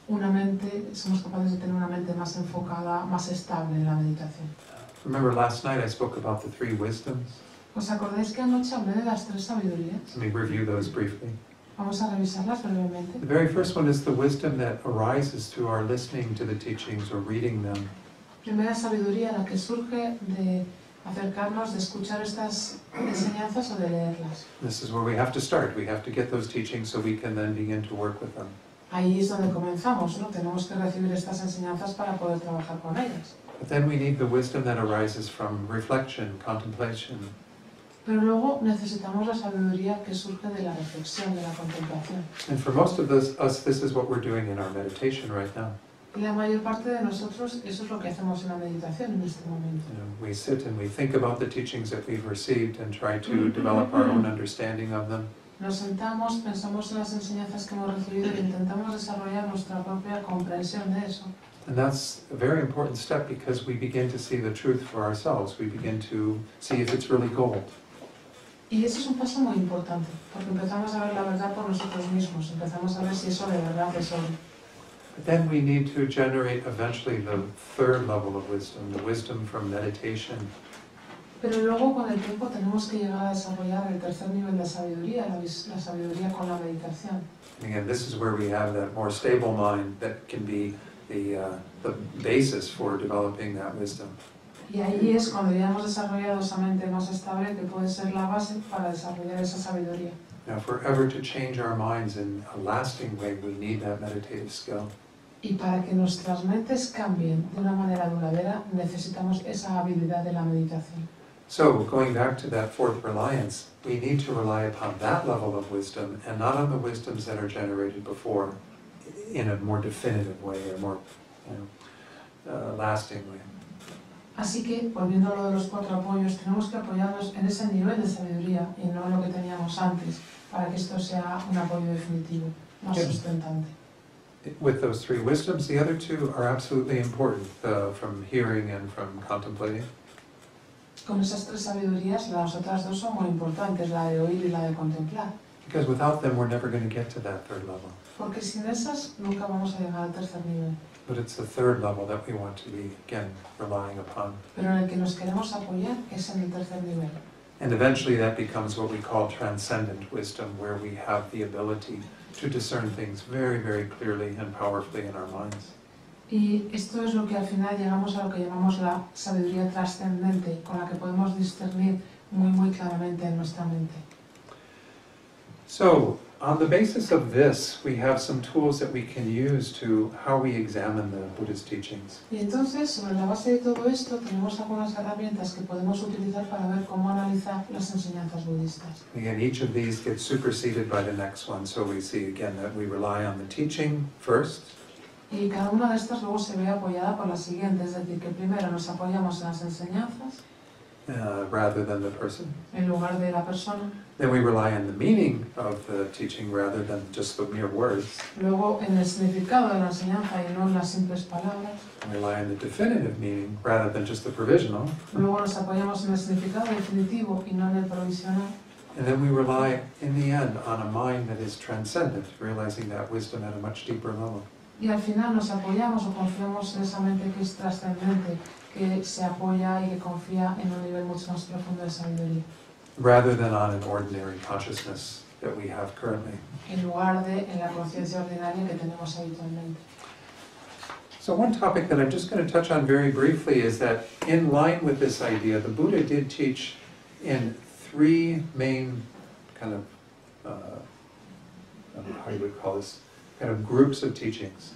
B: una mente, somos capaces de tener una mente más enfocada, más estable en la meditación.
A: Remember last night I spoke about the three wisdoms?
B: ¿Os acordáis que anoche hablé de las tres sabidurías?
A: Let me review those briefly.
B: Vamos a revisarlas brevemente.
A: The very first one is the wisdom that arises through our listening to the teachings or reading them.
B: Primera sabiduría, la que surge de acercarnos, de escuchar estas enseñanzas o de leerlas.
A: This is where we have to start. We have to get those teachings so we can then begin to work with them.
B: Ahí es donde comenzamos, ¿no? Tenemos que recibir estas enseñanzas para poder trabajar con ellas.
A: But then we need the wisdom that arises from reflection, contemplation.
B: Pero luego necesitamos la sabiduría que surge de la reflexión, de la contemplación.
A: And for most of us, this is what we're doing in our meditation right now.
B: Y la mayor parte de nosotros, eso es lo que hacemos en la meditación en este momento.
A: You know, we sit and we think about the teachings that we've received and try to develop our own understanding of them.
B: Nos sentamos, pensamos en las enseñanzas que hemos recibido e intentamos desarrollar nuestra propia comprensión de eso.
A: And that's a very important step because we begin to see the truth for ourselves. We begin to see if it's really gold.
B: Y ese es un paso muy importante, porque empezamos a ver la verdad por nosotros mismos, empezamos a ver si eso de verdad es oro.
A: But then we need to generate eventually the third level of wisdom from meditation.
B: Pero luego con el tiempo tenemos que llegar a desarrollar el tercer nivel de sabiduría, la sabiduría con la meditación.
A: And again, this is where we have that more stable mind that can be the basis for developing that wisdom.
B: Y ahí es cuando ya hemos desarrollado esa mente más estable que puede ser la base para desarrollar esa sabiduría.
A: Now, if we're ever to change our minds in a lasting way, we need that meditative skill.
B: Y para que nuestras mentes cambien de una manera duradera, necesitamos esa habilidad de la meditación.
A: So, going back to that fourth reliance, we need to rely upon that level of wisdom and not on the wisdoms that are generated before in a more definitive way or more lasting way.
B: Así que, volviendo a lo de los cuatro apoyos, tenemos que apoyarnos en ese nivel de sabiduría y no en lo que teníamos antes, para que esto sea un apoyo definitivo, más sustentante.
A: With those three wisdoms, the other two are absolutely important, from hearing and from contemplating.
B: Con esas tres sabidurías, las otras dos son muy importantes, la de oír y la de contemplar.
A: Because without them, we're never going to get to that third level.
B: Porque sin esas, nunca vamos a llegar al tercer nivel.
A: But it's the third level that we want to be, again, relying upon.
B: Pero en el que nos queremos apoyar es en el tercer nivel.
A: And eventually that becomes what we call transcendent wisdom, where we have the ability to discern things very, very clearly and powerfully in our minds.
B: Y esto es lo que al final llegamos a lo que llamamos la sabiduría trascendente, con la que podemos discernir muy, muy claramente en nuestra mente.
A: So, on the basis of this, we have some tools that we can use to how we examine the Buddhist teachings.
B: Y entonces, sobre la base de todo esto, tenemos algunas herramientas que podemos utilizar para ver cómo analizar las enseñanzas budistas.
A: Again, each of these gets superseded by the next one, so we see again that we rely on the teaching first.
B: Y cada una de estas luego se ve apoyada por la siguiente, es decir, que primero nos apoyamos en las enseñanzas.
A: rather than the person.
B: en lugar de la persona.
A: Then we rely on the meaning of the teaching rather than just the mere words.
B: Luego en el significado de la enseñanza y no en las simples palabras.
A: We rely on the definitive meaning rather than just the provisional.
B: Luego nos apoyamos en el significado definitivo y no en el provisional.
A: And then we rely, in the end, on a mind that is transcendent, realizing that wisdom at a much deeper level.
B: Y al final nos apoyamos o confiamos en esa mente que es trascendente, que se apoya y que confía en un nivel mucho más profundo de sabiduría,
A: Rather than on an ordinary consciousness that we have currently.
B: en lugar de en la conciencia ordinaria que tenemos habitualmente.
A: So one topic that I'm just going to touch on very briefly is that in line with this idea, the Buddha did teach in three main kind of, I don't know how you would call this, kind of groups of teachings.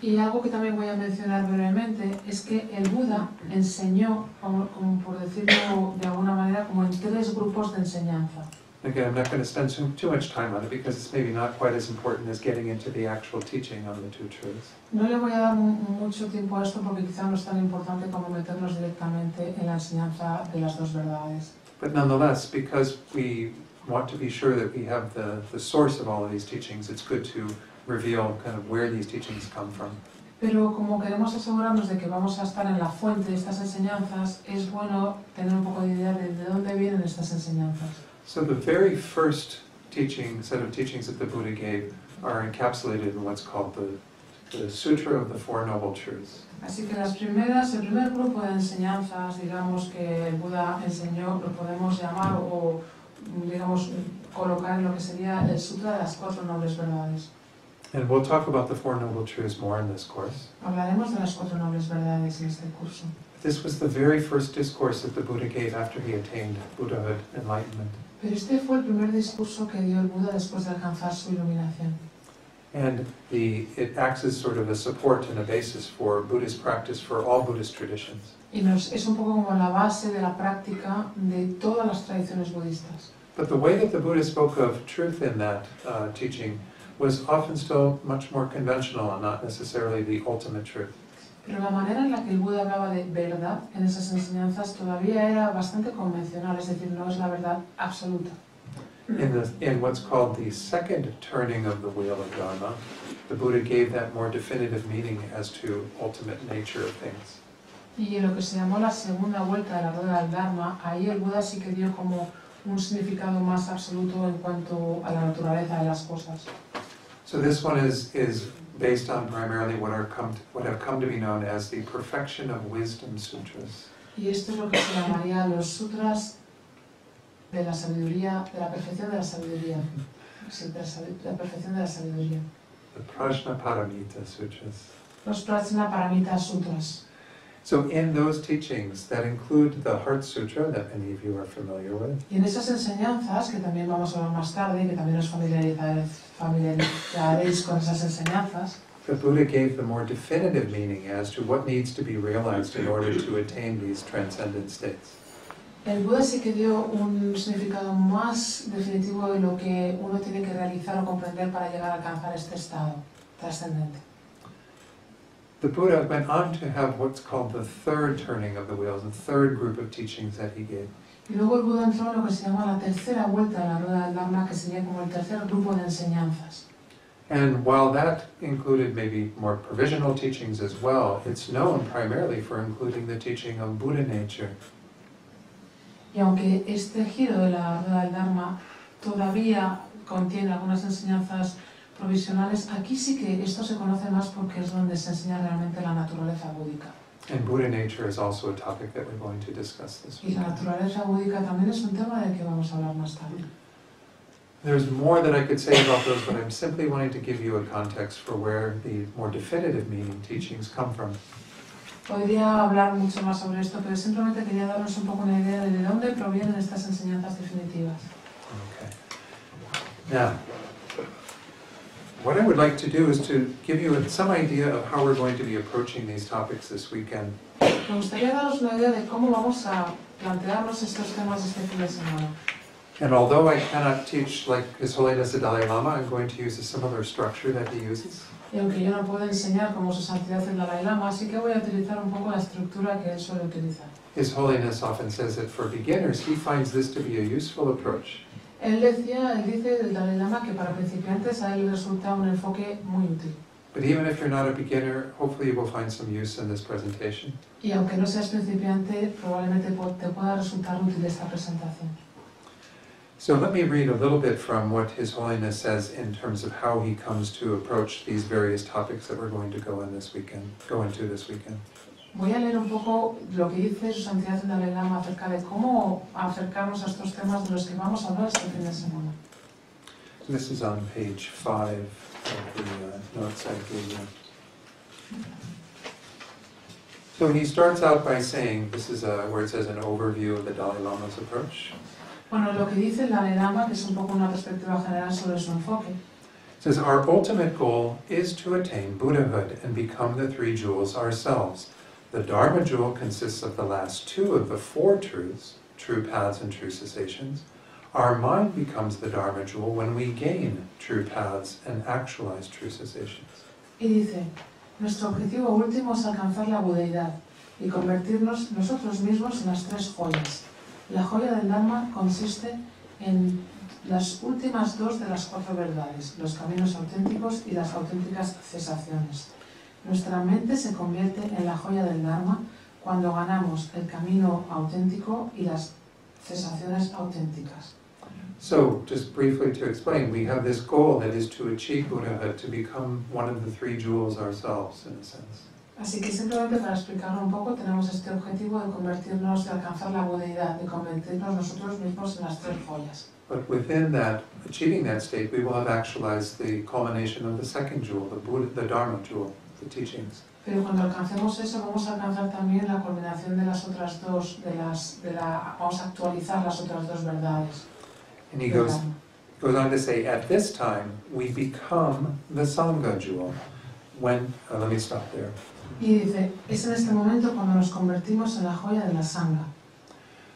B: Y algo que también voy a mencionar brevemente es que el Buda enseñó, como por decirlo de alguna manera, como en tres grupos de enseñanza.
A: Again, I'm not going to spend too much time on it because it's maybe not quite as important as getting into the actual teaching on the two truths.
B: No le voy a dar mucho tiempo a esto porque quizá no es tan importante como meternos directamente en la enseñanza de las dos verdades.
A: But nonetheless, because we want to be sure that we have the source of all of these teachings, it's good to reveal kind of where these teachings come from.
B: Pero como queremos asegurarnos de que vamos a estar en la fuente de estas enseñanzas, es bueno tener un poco de idea de dónde vienen estas enseñanzas.
A: So the very first set of teachings that the Buddha gave are encapsulated in what's called the Sutra of the Four Noble Truths.
B: Así que el primer grupo de enseñanzas, digamos, que el Buda enseñó, lo podemos llamar o, digamos, colocar en lo que sería el Sutra de las Cuatro Nobles Verdades.
A: And we'll talk about the Four Noble Truths more in this course.
B: Hablaremos de las Cuatro Nobles Verdades en este curso.
A: This was the very first discourse that the Buddha gave after he attained Buddhahood, enlightenment.
B: Pero este fue el primer discurso que dio el Buda después de alcanzar su iluminación.
A: And it acts as sort of a support and a basis for Buddhist practice for all Buddhist traditions.
B: Y es un poco como la base de la práctica de todas las tradiciones budistas.
A: But the way that the Buddha spoke of truth in that teaching was often still much more conventional and not necessarily the ultimate truth.
B: Pero la manera en la que el Buda hablaba de verdad en esas enseñanzas todavía era bastante convencional, es decir, no es la verdad absoluta.
A: In what's called the second turning of the wheel of Dharma, the Buddha gave that more definitive meaning as to ultimate nature of things.
B: Y en lo que se llamó la segunda vuelta de la rueda del Dharma, ahí el Buda sí que dio como un significado más absoluto en cuanto a la naturaleza de las cosas.
A: So this one is based on primarily what have come to be known as the Perfection of Wisdom Sutras.
B: Y esto es lo que se llamaría los sutras de la sabiduría, de la perfección de la sabiduría. Sí, de la perfección de la sabiduría.
A: The Prajnaparamita Sutras.
B: Los Prajnaparamita Sutras.
A: So in those teachings that include the Heart Sutra that many of you are familiar with.
B: Y en esas enseñanzas, que también vamos a ver más tarde, y que también os familiarizaréis con esas enseñanzas,
A: The Buddha gave the more definitive meaning as to what needs to be realized in order to attain these transcendent states.
B: el Buda sí que dio un significado más definitivo de lo que uno tiene que realizar o comprender para llegar a alcanzar este estado trascendente.
A: The Buddha went on to have what's called the third turning of the wheels, the third group of teachings that he gave.
B: Y luego el Buda entró en lo que se llama la tercera vuelta de la rueda del Dharma, que sería como el tercer grupo de enseñanzas.
A: And while that included maybe more provisional teachings as well, it's known primarily for including the teaching of Buddha nature.
B: Y aunque este giro de la rueda del Dharma todavía contiene algunas enseñanzas provisionales, aquí sí que esto se conoce más porque es donde se enseña realmente la naturaleza búdica.
A: And Buddha nature is also a topic that we're going to discuss this
B: Y
A: week.
B: la naturaleza búdica también es un tema del que vamos a hablar más tarde.
A: There's more that I could say about those, but I'm simply wanting to give you a context for where the more definitive meaning teachings come from.
B: Podría hablar mucho más sobre esto, pero simplemente quería darnos un poco una idea de dónde provienen estas enseñanzas definitivas.
A: Okay. Now, what I would like to do is to give you some idea of how we're going to be approaching these topics this weekend.
B: Me gustaría daros una idea de cómo vamos a plantearnos estos temas este fin de semana.
A: And although I cannot teach like His Holiness the Dalai Lama, I'm going to use a similar structure that he uses.
B: Y aunque yo no puedo enseñar como su santidad el Dalai Lama, sí que voy a utilizar un poco la estructura que él suele utilizar.
A: His Holiness often says that for beginners, he finds this to be a useful approach.
B: Él dice del Dalai Lama que para principiantes a él le resulta un enfoque muy útil.
A: But even if you're not a beginner, hopefully you will find some use in this presentation.
B: Y aunque no seas principiante, probablemente te pueda resultar útil esta presentación.
A: So let me read a little bit from what His Holiness says in terms of how he comes to approach these various topics that we're going to go into this weekend.
B: Voy a leer un poco lo que dice su santidad el Dalai Lama acerca de cómo acercarnos a estos temas de los que vamos a hablar este fin de semana.
A: This is on page 5 of the notes I gave you. So he starts out by saying, this is where it says an overview of the Dalai Lama's approach.
B: Bueno, lo que dice el Dalai Lama, que es un poco una perspectiva general sobre su enfoque,
A: It says, our ultimate goal is to attain Buddhahood and become the three jewels ourselves. The Dharma jewel consists of the last two of the four truths, true paths and true cessations. Our mind becomes the Dharma jewel when we gain true paths and actualize true cessations.
B: y dice, nuestro objetivo último es alcanzar la budeidad y convertirnos nosotros mismos en las tres joyas. La joya del Dharma consiste en las últimas dos de las cuatro verdades, los caminos auténticos y las auténticas cesaciones. Nuestra mente se convierte en la joya del Dharma cuando ganamos el camino auténtico y las cesaciones auténticas.
A: So, just briefly to explain, we have this goal that is to achieve Buddhahood, to become one of the three jewels ourselves, in a sense.
B: Así que simplemente para explicarlo un poco, tenemos este objetivo de convertirnos, de alcanzar la budeidad, de convertirnos nosotros mismos en las tres joyas.
A: But within that, achieving that state, we will have actualized the culmination of the second jewel, the Dharma jewel, the teachings.
B: Pero cuando alcancemos eso, vamos a alcanzar también la culminación de las otras dos, vamos a actualizar las otras dos verdades.
A: And he goes on to say, at this time, we become the Sangha jewel. When, let me stop there.
B: Y dice, es en este momento cuando nos convertimos en la joya de la Sangha.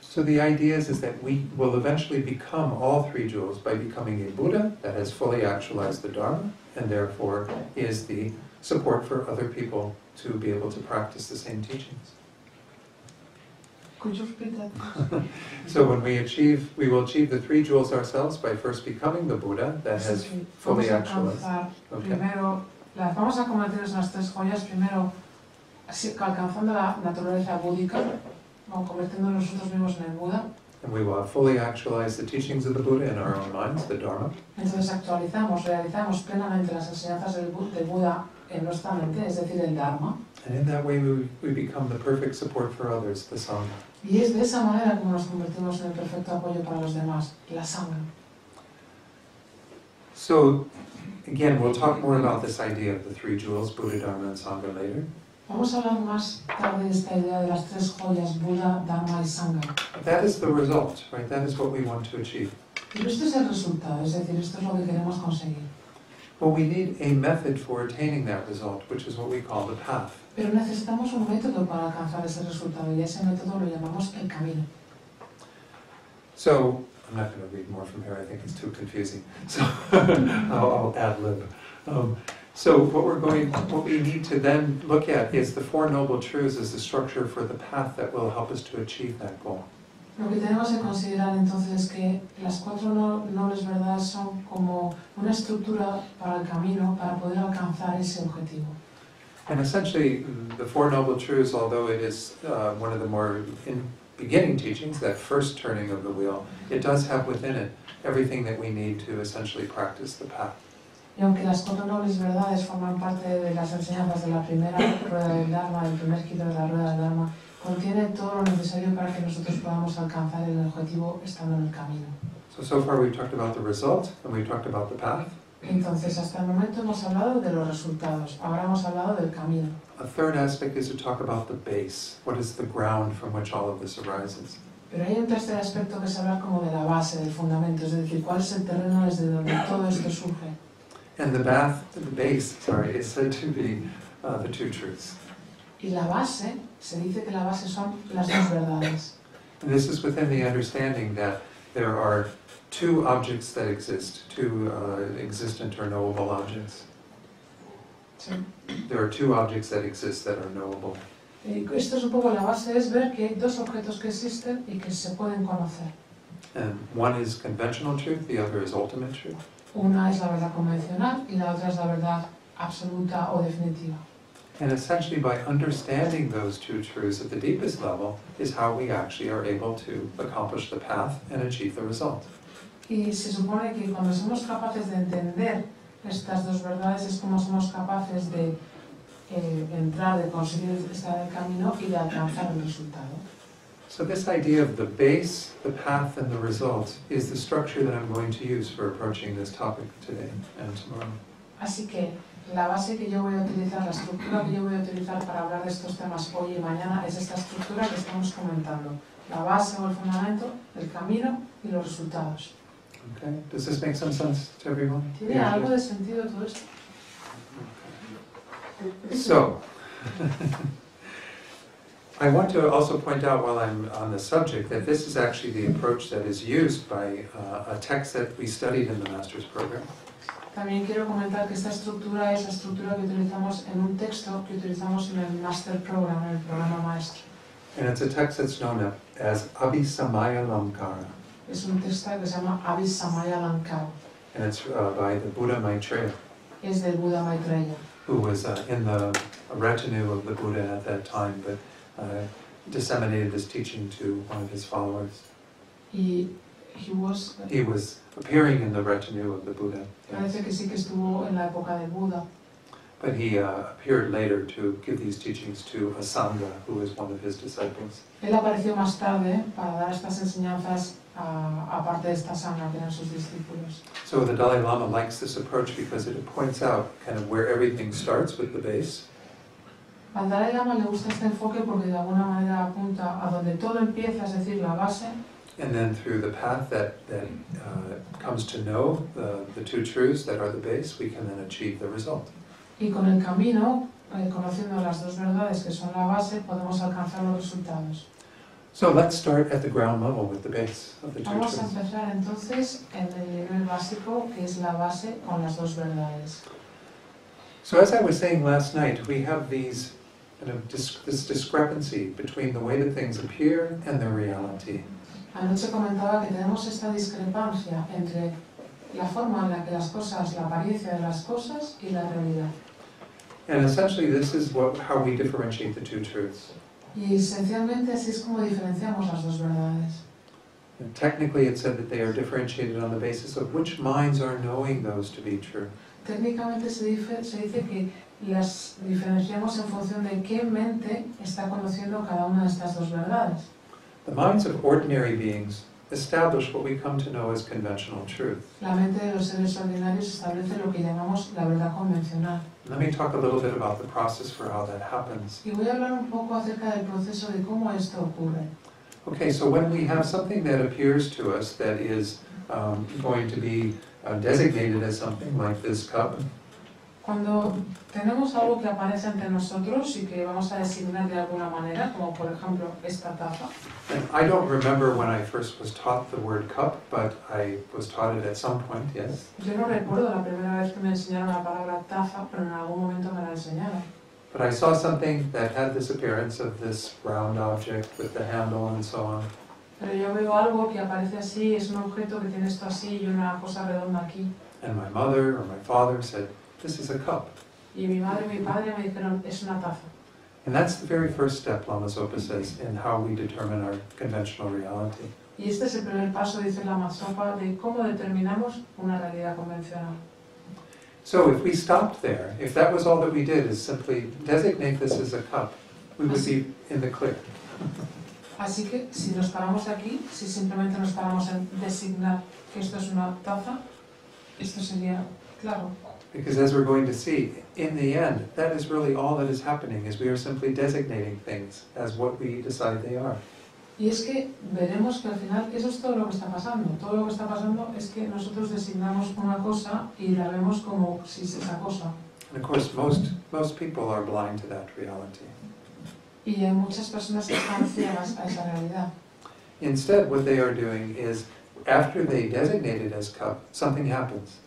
A: So the idea is that we will eventually become all three jewels by becoming a Buddha that has fully actualized the Dharma, and therefore is the support for other people to be able to practice the same teachings.
B: Could you repeat that?
A: So when we will achieve the three jewels ourselves by first becoming the Buddha that has fully actualized. Okay.
B: Primero, vamos a convertirnos en las tres joyas, primero alcanzando la naturaleza búdica, o convirtiéndonos nosotros mismos en el Buda.
A: And we will have fully actualized the teachings of the Buddha in our own minds, the Dharma.
B: Entonces realizamos plenamente las enseñanzas del Buda en nuestra mente, es decir, el Dharma.
A: And in that way we become the perfect support for others, the Sangha.
B: Y es de esa manera como nos convertimos en el perfecto apoyo para los demás, la Sangha.
A: So, again, we'll talk more about this idea of the three jewels, Buddha, Dharma, and Sangha later.
B: Vamos a hablar más tarde de esta idea de las tres joyas, Buda, Dharma y Sangha.
A: But that is the result, right? That is what we want to achieve.
B: Pero esto es el resultado, es decir, esto es lo que queremos conseguir.
A: Well, we need a method for attaining that result, which is what we call the path.
B: Pero necesitamos un método para alcanzar ese resultado y ese método lo llamamos el camino.
A: So, I'm not going to read more from here, I think it's too confusing. So, I'll ad-lib. So what we need to then look at is the Four Noble Truths as the structure for the path that will help us to achieve that goal.
B: Lo que tenemos que considerar entonces es que las cuatro nobles verdades son como una estructura para el camino para poder alcanzar ese objetivo.
A: And essentially, the Four Noble Truths, although it is one of the more beginning teachings, that first turning of the wheel, it does have within it everything that we need to essentially practice the path.
B: Y aunque las cuatro nobles verdades forman parte de las enseñanzas de la primera rueda del Dharma, del primer giro de la rueda del Dharma, contiene todo lo necesario para que nosotros podamos alcanzar el objetivo estando en el camino.
A: So far we've talked about the result, and we've talked about the path.
B: Entonces, hasta el momento hemos hablado de los resultados, ahora hemos hablado del camino.
A: A third aspect is to talk about the base. What is the ground from which all of this arises?
B: Pero hay un tercer aspecto que es hablar como de la base, del fundamento, es decir, cuál es el terreno desde donde todo esto surge.
A: And the base, is said to be the two truths.
B: Y la base, se dice que la base son las dos verdades.
A: And this is within the understanding that there are two objects that exist, two existent or knowable objects.
B: Sí.
A: There are two objects that exist that are knowable.
B: Esto es un poco la base, es ver que hay dos objetos que existen y que se pueden conocer.
A: And one is conventional truth, the other is ultimate truth.
B: Una es la verdad convencional y la otra es la verdad absoluta o definitiva.
A: And essentially by understanding those two truths at the deepest level is how we actually are able to accomplish the path and achieve the result.
B: Y se supone que cuando somos capaces de entender estas dos verdades es como somos capaces de entrar, de conseguir estar en el camino y de alcanzar el resultado.
A: So this idea of the base, the path, and the result is the structure that I'm going to use for approaching this topic today and tomorrow.
B: Así que la base que yo voy a utilizar, la estructura que yo voy a utilizar para hablar de estos temas hoy y mañana es esta estructura que estamos comentando. La base o el fundamento, el camino y los resultados.
A: Okay, does this make some sense to everyone?
B: ¿Tiene algo de sentido todo esto?
A: So, I want to also point out while I'm on the subject that this is actually the approach that is used by a text that we studied in the Master's Program.
B: También quiero comentar que esta estructura es la estructura que utilizamos en un texto que utilizamos en el Master Program, en el programa maestro.
A: And it's a text that's known as Abhisamaya Lamkara.
B: Es un texto que se llama Abhisamaya Lamkara.
A: And it's by the Buddha Maitreya,
B: Es del Buda Maitreya,
A: who was in the retinue of the Buddha at that time, but disseminated this teaching to one of his followers.
B: y he was,
A: He was appearing in the retinue of the Buddha,
B: parece que sí que estuvo en la época del Buda,
A: but he appeared later to give these teachings to a Sangha, who was one of his disciples.
B: él apareció más tarde para dar estas enseñanzas a parte de esta sangha que eran sus discípulos.
A: So the Dalai Lama likes this approach because it points out kind of where everything starts with the base,
B: Al Dalai Lama le gusta este enfoque porque de alguna manera apunta a donde todo empieza, es decir, la base,
A: and then through the path that comes to know the two truths that are the base, we can then achieve the result.
B: y con el camino, conociendo las dos verdades que son la base, podemos alcanzar los resultados.
A: So let's start at the ground level with the base of the two
B: Vamos a
A: truths.
B: empezar entonces en el nivel básico, que es la base con las dos verdades.
A: So as I was saying last night, we have these kind of this discrepancy between the way that things appear and their reality.
B: Anoche comentaba que tenemos esta discrepancia entre la forma en la que las cosas, la apariencia de las cosas y la realidad.
A: And essentially this is how we differentiate the two truths.
B: Y esencialmente así es como diferenciamos las dos verdades.
A: And technically it said that they are differentiated on the basis of which minds are knowing those to be true.
B: Técnicamente se dice que las diferenciamos en función de qué mente está conociendo cada una de estas dos verdades.
A: The minds of ordinary beings establish what we come to know as conventional truth.
B: La mente de los seres ordinarios establece lo que llamamos la verdad convencional.
A: Let me talk a little bit about the process for how that happens.
B: Y voy a hablar un poco acerca del proceso de cómo esto ocurre.
A: Okay, so when we have something that appears to us that is going to be designated as something like this cup,
B: Cuando tenemos algo que aparece ante nosotros y que vamos a designar de alguna manera, como por ejemplo esta taza,
A: and I don't remember when I first was taught the word cup, but I was taught it at some point, yes.
B: yo no recuerdo la primera vez que me enseñaron la palabra taza, pero en algún momento me la enseñaron.
A: But I saw something that had this appearance of this round object with the handle and so on.
B: Pero yo veo algo que aparece así, es un objeto que tiene esto así y una cosa redonda aquí.
A: And my mother or my father said, "This is a cup."
B: Y mi madre y mi padre me dijeron, es una taza.
A: And that's the very first step, Lama Zopa says, in how we determine our conventional reality.
B: Y este es el primer paso, dice la Masopa, de cómo determinamos una realidad convencional.
A: So if we stopped there, if that was all that we did, is simply designate this as a cup, we would be in the clear.
B: Así que si nos paramos aquí, si simplemente nos paramos en designar que esto es una taza, esto sería claro.
A: Because as we're going to see, in the end, that is really all that is happening, is we are simply designating things as what we decide they are.
B: Y es que veremos que al final eso es todo lo que está pasando. Todo lo que está pasando es que nosotros designamos una cosa y la vemos como si es esa cosa.
A: And of course, most people are blind to that reality.
B: Y hay muchas personas que están ciegas a esa realidad.
A: Instead, what they are doing is, after they designate it as cup, something happens.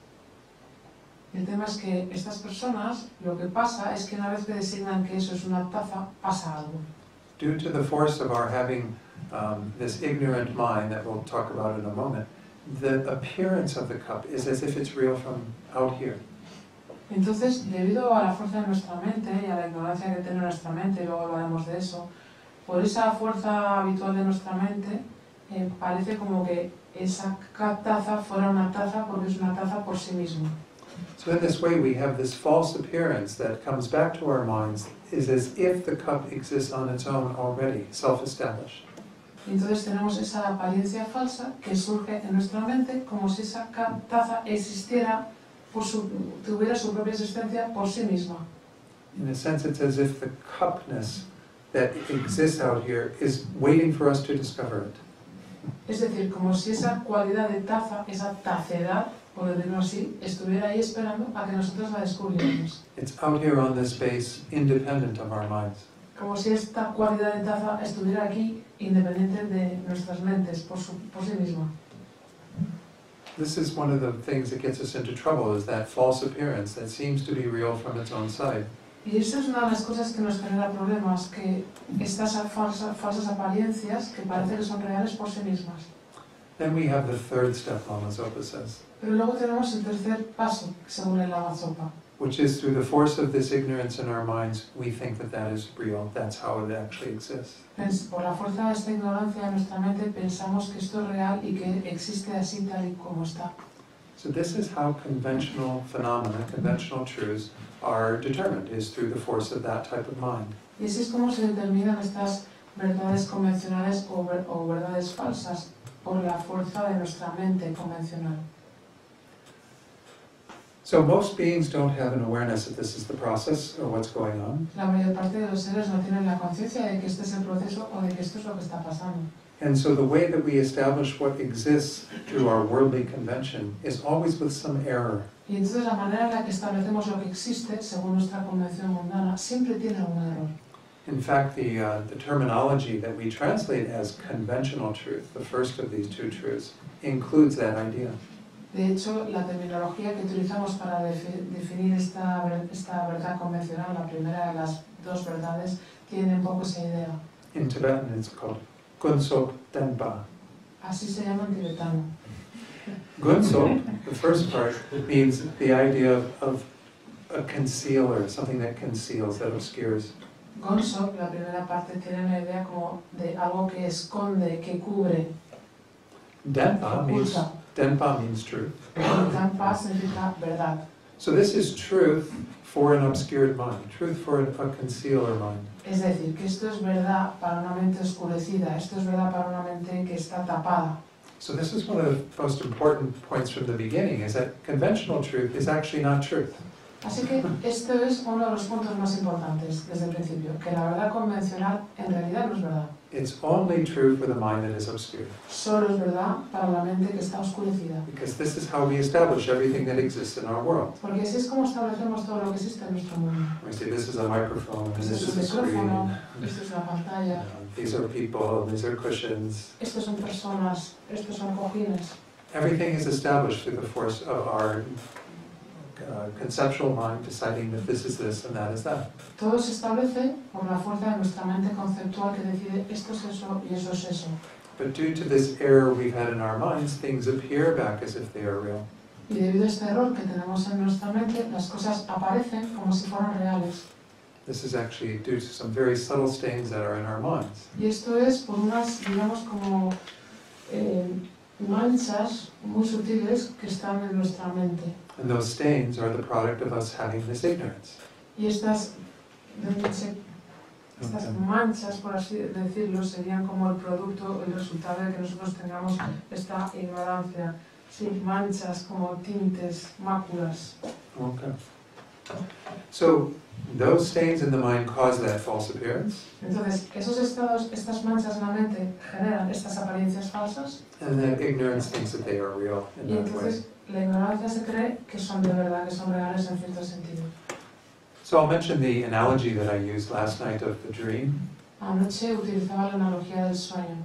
B: El tema es que estas personas, lo que pasa es que una vez que designan que eso es una taza, pasa algo.
A: Due to the force of our having this ignorant mind that we'll talk about in a moment, the appearance of the cup is as if it's real from out here.
B: Entonces, debido a la fuerza de nuestra mente y a la ignorancia que tiene nuestra mente, y luego hablaremos de eso, por esa fuerza habitual de nuestra mente, parece como que esa taza fuera una taza porque es una taza por sí misma.
A: So in this way we have this false appearance that comes back to our minds, is as if the cup exists on its own already, self-established.
B: Entonces tenemos esa apariencia falsa que surge en nuestra mente como si esa taza existiera, tuviera su propia existencia por sí misma.
A: In a sense it's as if the cupness that exists out here is waiting for us to discover it.
B: Es decir, como si esa cualidad de taza, esa tacedad, por decirlo así, estuviera ahí esperando a que nosotros la descubriéramos.
A: It's out here on this space, independent of our minds.
B: Como si esta cualidad de taza estuviera aquí, independiente de nuestras mentes, por sí misma.
A: This is one of the things that gets us into trouble, is that false appearance that seems to be real from its own side.
B: Y eso es una de las cosas que nos genera problemas, que estas falsas apariencias que parece que son reales por sí mismas.
A: Then we have the third step, Lama Zopa says,
B: Pero luego tenemos el tercer paso, según el Lama Zopa,
A: which is through the force of this ignorance in our minds, we think that that is real, that's how it actually exists.
B: Por la fuerza de esta ignorancia de nuestra mente pensamos que esto es real y que existe así tal y como está.
A: So this is how conventional phenomena, conventional truths, are determined, is through the force of that type of mind.
B: Y así es como se determinan estas verdades convencionales o verdades falsas, por la fuerza de nuestra mente convencional.
A: So most beings don't have an awareness that this is the process or what's going on.
B: La mayor parte de los seres no tienen la conciencia de que este es el proceso o de que esto es lo que está pasando.
A: And so the way that we establish what exists through our worldly convention is always with some error.
B: Y entonces la manera en la que establecemos lo que existe, según nuestra convención mundana, siempre tiene algún error.
A: In fact, the terminology that we translate as conventional truth, the first of these two truths, includes that idea.
B: De hecho, la terminología que utilizamos para definir esta verdad convencional, la primera de las dos verdades, tiene un poco esa idea.
A: In Tibetan it's called Gunsop Denpa.
B: Así se llama en tibetano.
A: Gunsop, the first part, means the idea of a concealer, something that conceals, that obscures.
B: Gonsop, la primera parte, tiene una idea como de algo que esconde, que cubre.
A: Denpa means truth.
B: Denpa significa verdad.
A: So this is truth for an obscured mind, truth for a concealer mind.
B: Es decir, que esto es verdad para una mente oscurecida, esto es verdad para una mente que está tapada.
A: So this is one of the most important points from the beginning, is that conventional truth is actually not truth.
B: Así que esto es uno de los puntos más importantes desde el principio, que la verdad convencional en realidad no es verdad.
A: It's only true for the mind that is obscure.
B: Solo es verdad para la mente que está oscurecida.
A: Because this is how we establish everything that exists in our world.
B: Porque así es como establecemos todo lo que existe en nuestro mundo.
A: We say this is a microphone, and
B: Esto
A: this
B: es un
A: is a
B: micrófono,
A: screen.
B: esto es una pantalla,
A: These are people, these are cushions.
B: estos son personas, estos son cojines.
A: Everything is established through the force of our conceptual mind deciding that this is this and that is that.
B: Todo se establece por la fuerza de nuestra mente conceptual que decide esto es eso y eso es eso.
A: But due to this error we've had in our minds, things appear back as if they are real.
B: Y debido a este error que tenemos en nuestra mente, las cosas aparecen como si fueran reales.
A: This is actually due to some very subtle stains that are in our minds.
B: Y esto es por unas, digamos, como manchas muy sutiles que están en nuestra mente.
A: And those stains are the product of us having this ignorance.
B: Y estas manchas, por así decirlo, serían como el producto, el resultado de que nosotros tengamos esta ignorancia. Sí, manchas como tintes, máculas.
A: Okay. So those stains in the mind cause that false appearance.
B: Entonces, esos estados, estas manchas en la mente generan estas apariencias falsas.
A: And that ignorance thinks that they are real in
B: Y
A: that way.
B: entonces la ignorancia se cree que son de verdad, que son reales en cierto sentido.
A: So I'll mention the analogy that I used last night of the dream.
B: Anoche utilizaba la analogía del sueño.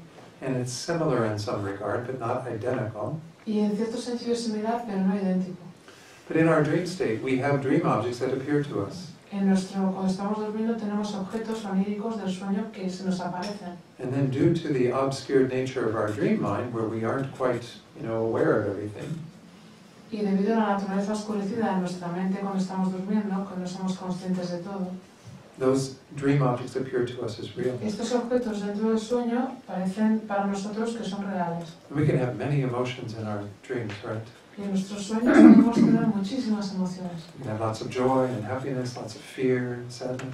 A: And it's similar in some regard, but not identical.
B: Y en cierto sentido es similar, pero no idéntico.
A: But in our dream state, we have dream objects that appear to us.
B: Cuando estamos durmiendo tenemos objetos oníricos del sueño que se nos aparecen.
A: And then due to the obscured nature of our dream mind, where we aren't quite, aware of everything,
B: Y debido a la naturaleza oscurecida de nuestra mente cuando estamos durmiendo, que no somos conscientes de todo,
A: those dream objects appear to us as real.
B: estos objetos dentro del sueño parecen para nosotros que son reales.
A: We can have many emotions in our dreams, right?
B: Y en nuestros sueños podemos tener muchísimas emociones.
A: We can have lots of joy and happiness, lots of fear and sadness.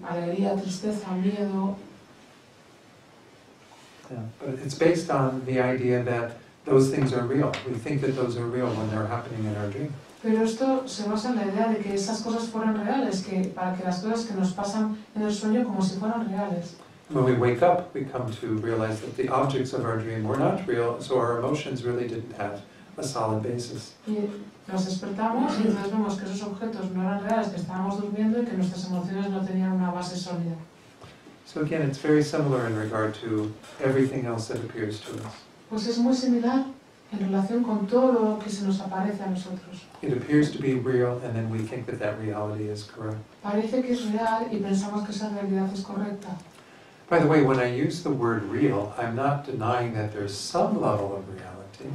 B: Alegría, tristeza, miedo.
A: Yeah. But it's based on the idea that those things are real. We think that those are real when they're happening in our dream.
B: Pero esto se basa en la idea de que esas cosas fueran reales, que para que las cosas que nos pasan en el sueño como si fueran reales.
A: When we wake up, we come to realize that the objects of our dream were not real, so our emotions really didn't have a solid basis.
B: Y nos despertamos y entonces vemos que esos objetos no eran reales, que estábamos durmiendo y que nuestras emociones no tenían una base sólida.
A: So again, it's very similar in regard to everything else that appears to us.
B: Pues es muy similar en relación con todo lo que se nos aparece a nosotros.
A: It appears to be real, and then we think that that reality is correct.
B: Parece que es real y pensamos que esa realidad es correcta.
A: By the way, when I use the word real, I'm not denying that there's some level of reality.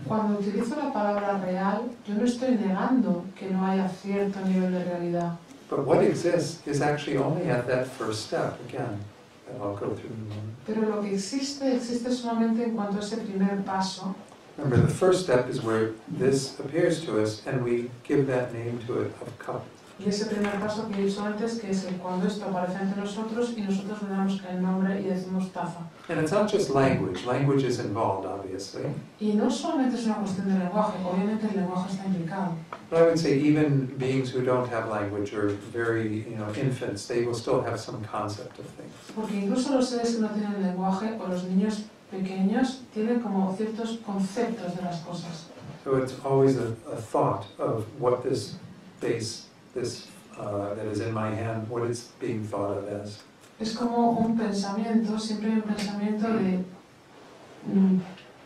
B: Cuando utilizo la palabra real, yo no estoy negando que no haya cierto nivel de realidad.
A: But what exists is actually only at that first step, again, that I'll go through in a moment.
B: Pero lo que existe solamente en cuanto a ese primer paso.
A: Remember, the first step is where this appears to us, and we give that name to it of cup.
B: Y ese primer paso que he dicho antes, que es el cuando esto aparece ante nosotros y nosotros le damos el nombre y decimos taza.
A: And it's not just language. Language is involved, obviously.
B: Y no solamente es una cuestión de lenguaje, obviamente el lenguaje está implicado.
A: But I would say even beings who don't have language or very, infants, they will still have some concept of things.
B: Porque incluso los seres que no tienen lenguaje o los niños pequeños tienen como ciertos conceptos de las cosas.
A: So it's always a thought of what this base, that is in my hand, what it's being thought of as.
B: Es como un pensamiento, siempre hay un pensamiento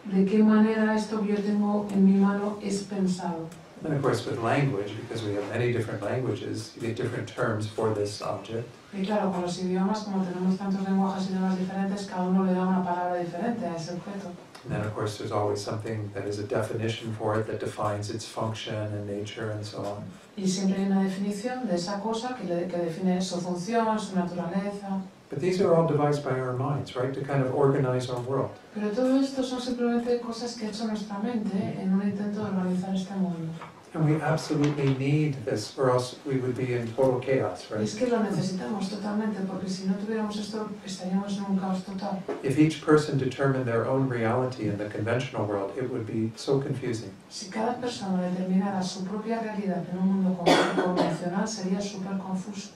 B: de qué manera esto que yo tengo en mi mano es pensado.
A: And of course with language, because we have many different languages, you get different terms for this object.
B: Y claro, con los idiomas, como tenemos tantos lenguajes y idiomas diferentes, cada uno le da una palabra diferente a ese objeto.
A: And then of course there's always something that is a definition for it that defines its function and nature and so on.
B: Y siempre hay una definición de esa cosa que define su función, su naturaleza.
A: But these are all devised by our minds, right, to kind of organize our world.
B: Pero todo esto son simplemente cosas que ha hecho nuestra mente en un intento de organizar este mundo.
A: And we absolutely need this, or else we would be in total chaos,
B: Y
A: right?
B: es que lo necesitamos totalmente, porque si no tuviéramos esto, estaríamos en un caos total.
A: If each person determined their own reality in the conventional world, it would be so confusing.
B: Si cada persona determinara su propia realidad en un mundo convencional, sería súper confuso.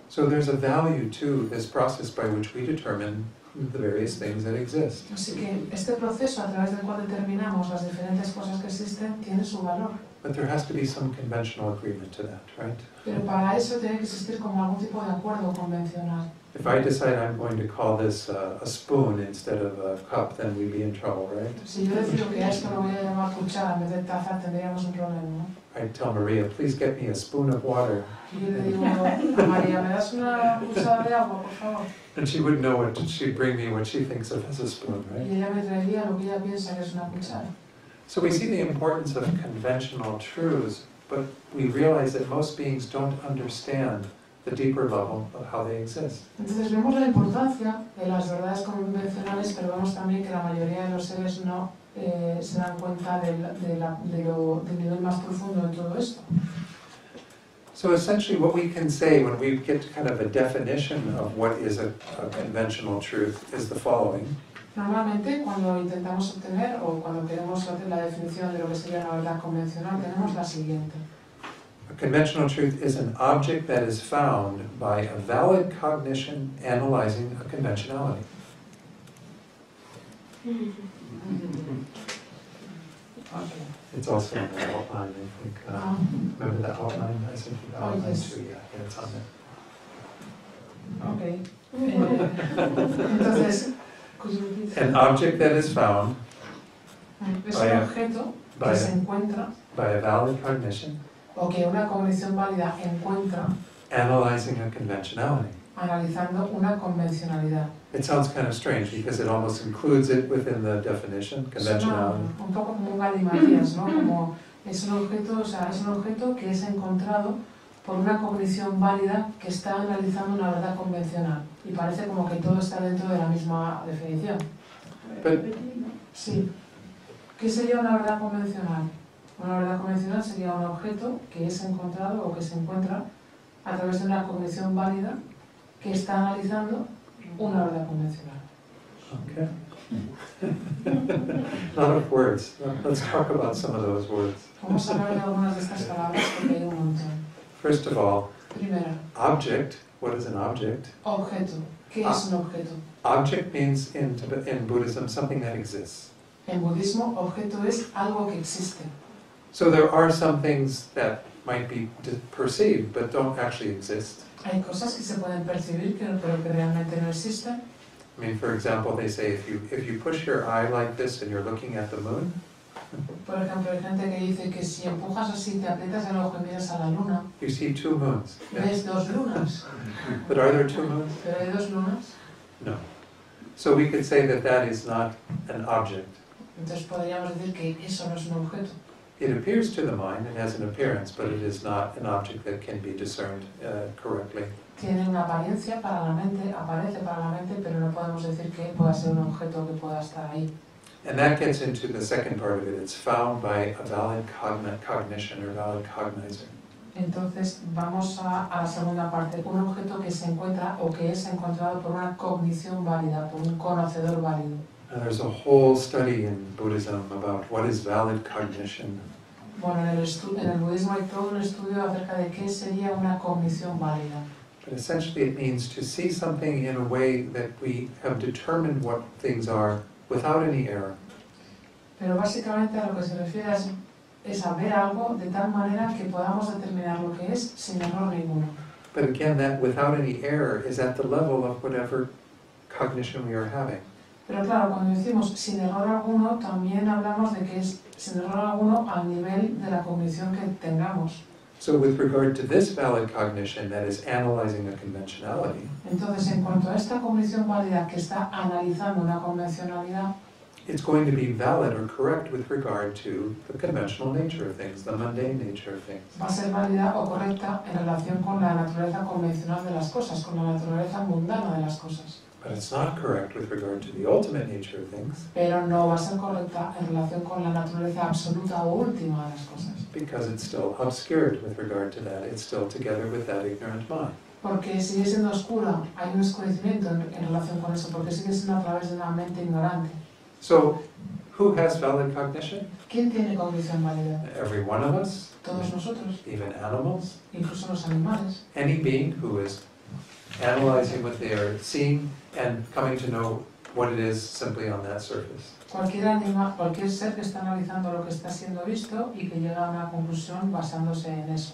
A: So there's a value to this process by which we determine the various things that exist.
B: Así que este proceso a través del cual determinamos las diferentes cosas que existen tiene su valor.
A: But there has to be some conventional agreement to that, right?
B: Pero para eso tiene que existir como algún tipo de acuerdo convencional.
A: If I decide I'm going to call this a spoon instead of a cup, then we'd be in trouble, right?
B: Si yo decido que a esto lo voy a llamar cuchara en vez de taza, tendríamos un problema, ¿no?
A: I'd tell Maria, please get me a spoon of water.
B: Y yo le digo a María, ¿me das una cuchara de agua, por favor?
A: And she wouldn't know what, she'd bring me what she thinks of as a spoon,
B: Y
A: right?
B: ella me traería lo que ella piensa que es una cuchara.
A: So we see the importance of conventional truths, but we realize that most beings don't understand the deeper level of how they exist.
B: Entonces vemos la importancia de las verdades convencionales, pero vemos también que la mayoría de los seres no se dan cuenta del nivel más profundo de todo esto.
A: So essentially what we can say when we get kind of a definition of what is a conventional truth is the following.
B: Normalmente cuando intentamos obtener o cuando queremos hacer la definición de lo que sería una verdad convencional, tenemos la siguiente.
A: A conventional truth is an object that is found by a valid cognition analyzing a conventionality.
B: Okay.
A: It's also in the outline, I think. Remember the outline? I sent you the outline
B: yes.
A: too, yeah, it's on there.
B: Okay. Entonces,
A: An object that is found
B: es un objeto que se encuentra,
A: by a valid cognition,
B: o que una cognición válida encuentra
A: analyzing a conventionality.
B: analizando una convencionalidad.
A: It sounds kind of strange because it almost includes it within the definition,
B: Suena
A: conventionality.
B: un poco como un galimatías, ¿no? Como es un objeto, o sea, es un objeto que es encontrado por una cognición válida que está analizando una verdad convencional. Y parece como que todo está dentro de la misma definición.
A: But
B: Sí. ¿Qué sería una verdad convencional? Una verdad convencional sería un objeto que es encontrado o que se encuentra a través de una cognición válida que está analizando una verdad convencional.
A: okay. A lot of words. Let's talk about some of those words.
B: Vamos a hablar de algunas de estas palabras porque hay un montón.
A: First of all,
B: Primera,
A: object. What is an object?
B: objeto. ¿Qué es un objeto?
A: Object means in Buddhism something that exists.
B: En budismo, objeto es algo que existe.
A: So there are some things that might be perceived but don't actually exist.
B: Hay cosas que se pueden percibir pero que realmente no existen.
A: I mean, for example, they say if you push your eye like this and you're looking at the moon,
B: Por ejemplo, hay gente que dice que si empujas así, te aprietas el ojo y miras a la luna,
A: you see two moons.
B: ves dos lunas.
A: But are there two moons?
B: ¿Pero hay dos lunas?
A: No. So we could say that that is not an object.
B: Entonces podríamos decir que eso no es un objeto.
A: It appears to the mind, it has an appearance, but it is not an object that can be discerned correctly.
B: Tiene una apariencia para la mente, aparece para la mente, pero no podemos decir que pueda ser un objeto que pueda estar ahí.
A: And that gets into the second part of it. It's found by a valid cognition or valid cognizer.
B: Entonces vamos a la segunda parte, un objeto que se encuentra o que es encontrado por una cognición válida, por un conocedor válido.
A: Now, there's a whole study in Buddhism about what is valid cognition.
B: Bueno, en el budismo hay todo un estudio acerca de qué sería una cognición válida.
A: But essentially it means to see something in a way that we have determined what things are without any error.
B: Pero básicamente a lo que se refiere es a ver algo de tal manera que podamos determinar lo que es sin error ninguno.
A: But again, that without any error is at the level of whatever cognition we are having.
B: Pero claro, cuando decimos sin error alguno, también hablamos de que es sin error alguno al nivel de la cognición que tengamos.
A: So with regard to this valid cognition that is analyzing a conventionality,
B: Entonces, en cuanto a esta cognición válida que está analizando una convencionalidad,
A: it's going to be valid or correct with regard to the conventional nature of things, the mundane nature of things.
B: va a ser válida o correcta en relación con la naturaleza convencional de las cosas, con la naturaleza mundana de las cosas.
A: But it's not correct with regard to the ultimate nature of things,
B: Pero no va a ser correcta en relación con la naturaleza absoluta o última de las cosas.
A: because it's still obscured with regard to that. It's still together with that ignorant mind.
B: Porque sigue siendo oscura, hay un oscurecimiento en relación con eso, porque sigue siendo a través de una mente ignorante.
A: So, who has valid cognition?
B: ¿Quién tiene cognición válida?
A: Every one of us,
B: Todos nosotros,
A: even animals,
B: incluso los animales.
A: any being who is analyzing what they are seeing and coming to know what it is simply on that surface.
B: Cualquier animal, cualquier ser que está analizando lo que está siendo visto y que llega a una conclusión basándose en eso.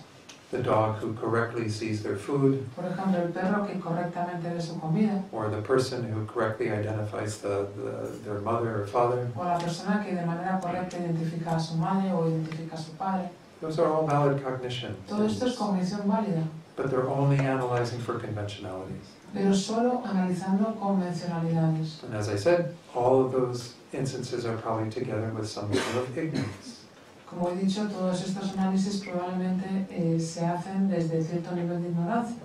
A: The dog who correctly sees their food,
B: Por ejemplo, el perro que correctamente ve su comida,
A: or the person who correctly identifies their mother or father.
B: o la persona que de manera correcta identifica a su madre o identifica a su padre.
A: Those are all valid cognition.
B: Todo esto es cognición válida,
A: But they're only analyzing for conventionalities.
B: pero solo analizando convencionalidades.
A: And as I said, all of those instances are probably together with some level of ignorance.
B: Como he dicho, todos estos análisis probablemente se hacen desde cierto nivel de ignorancia.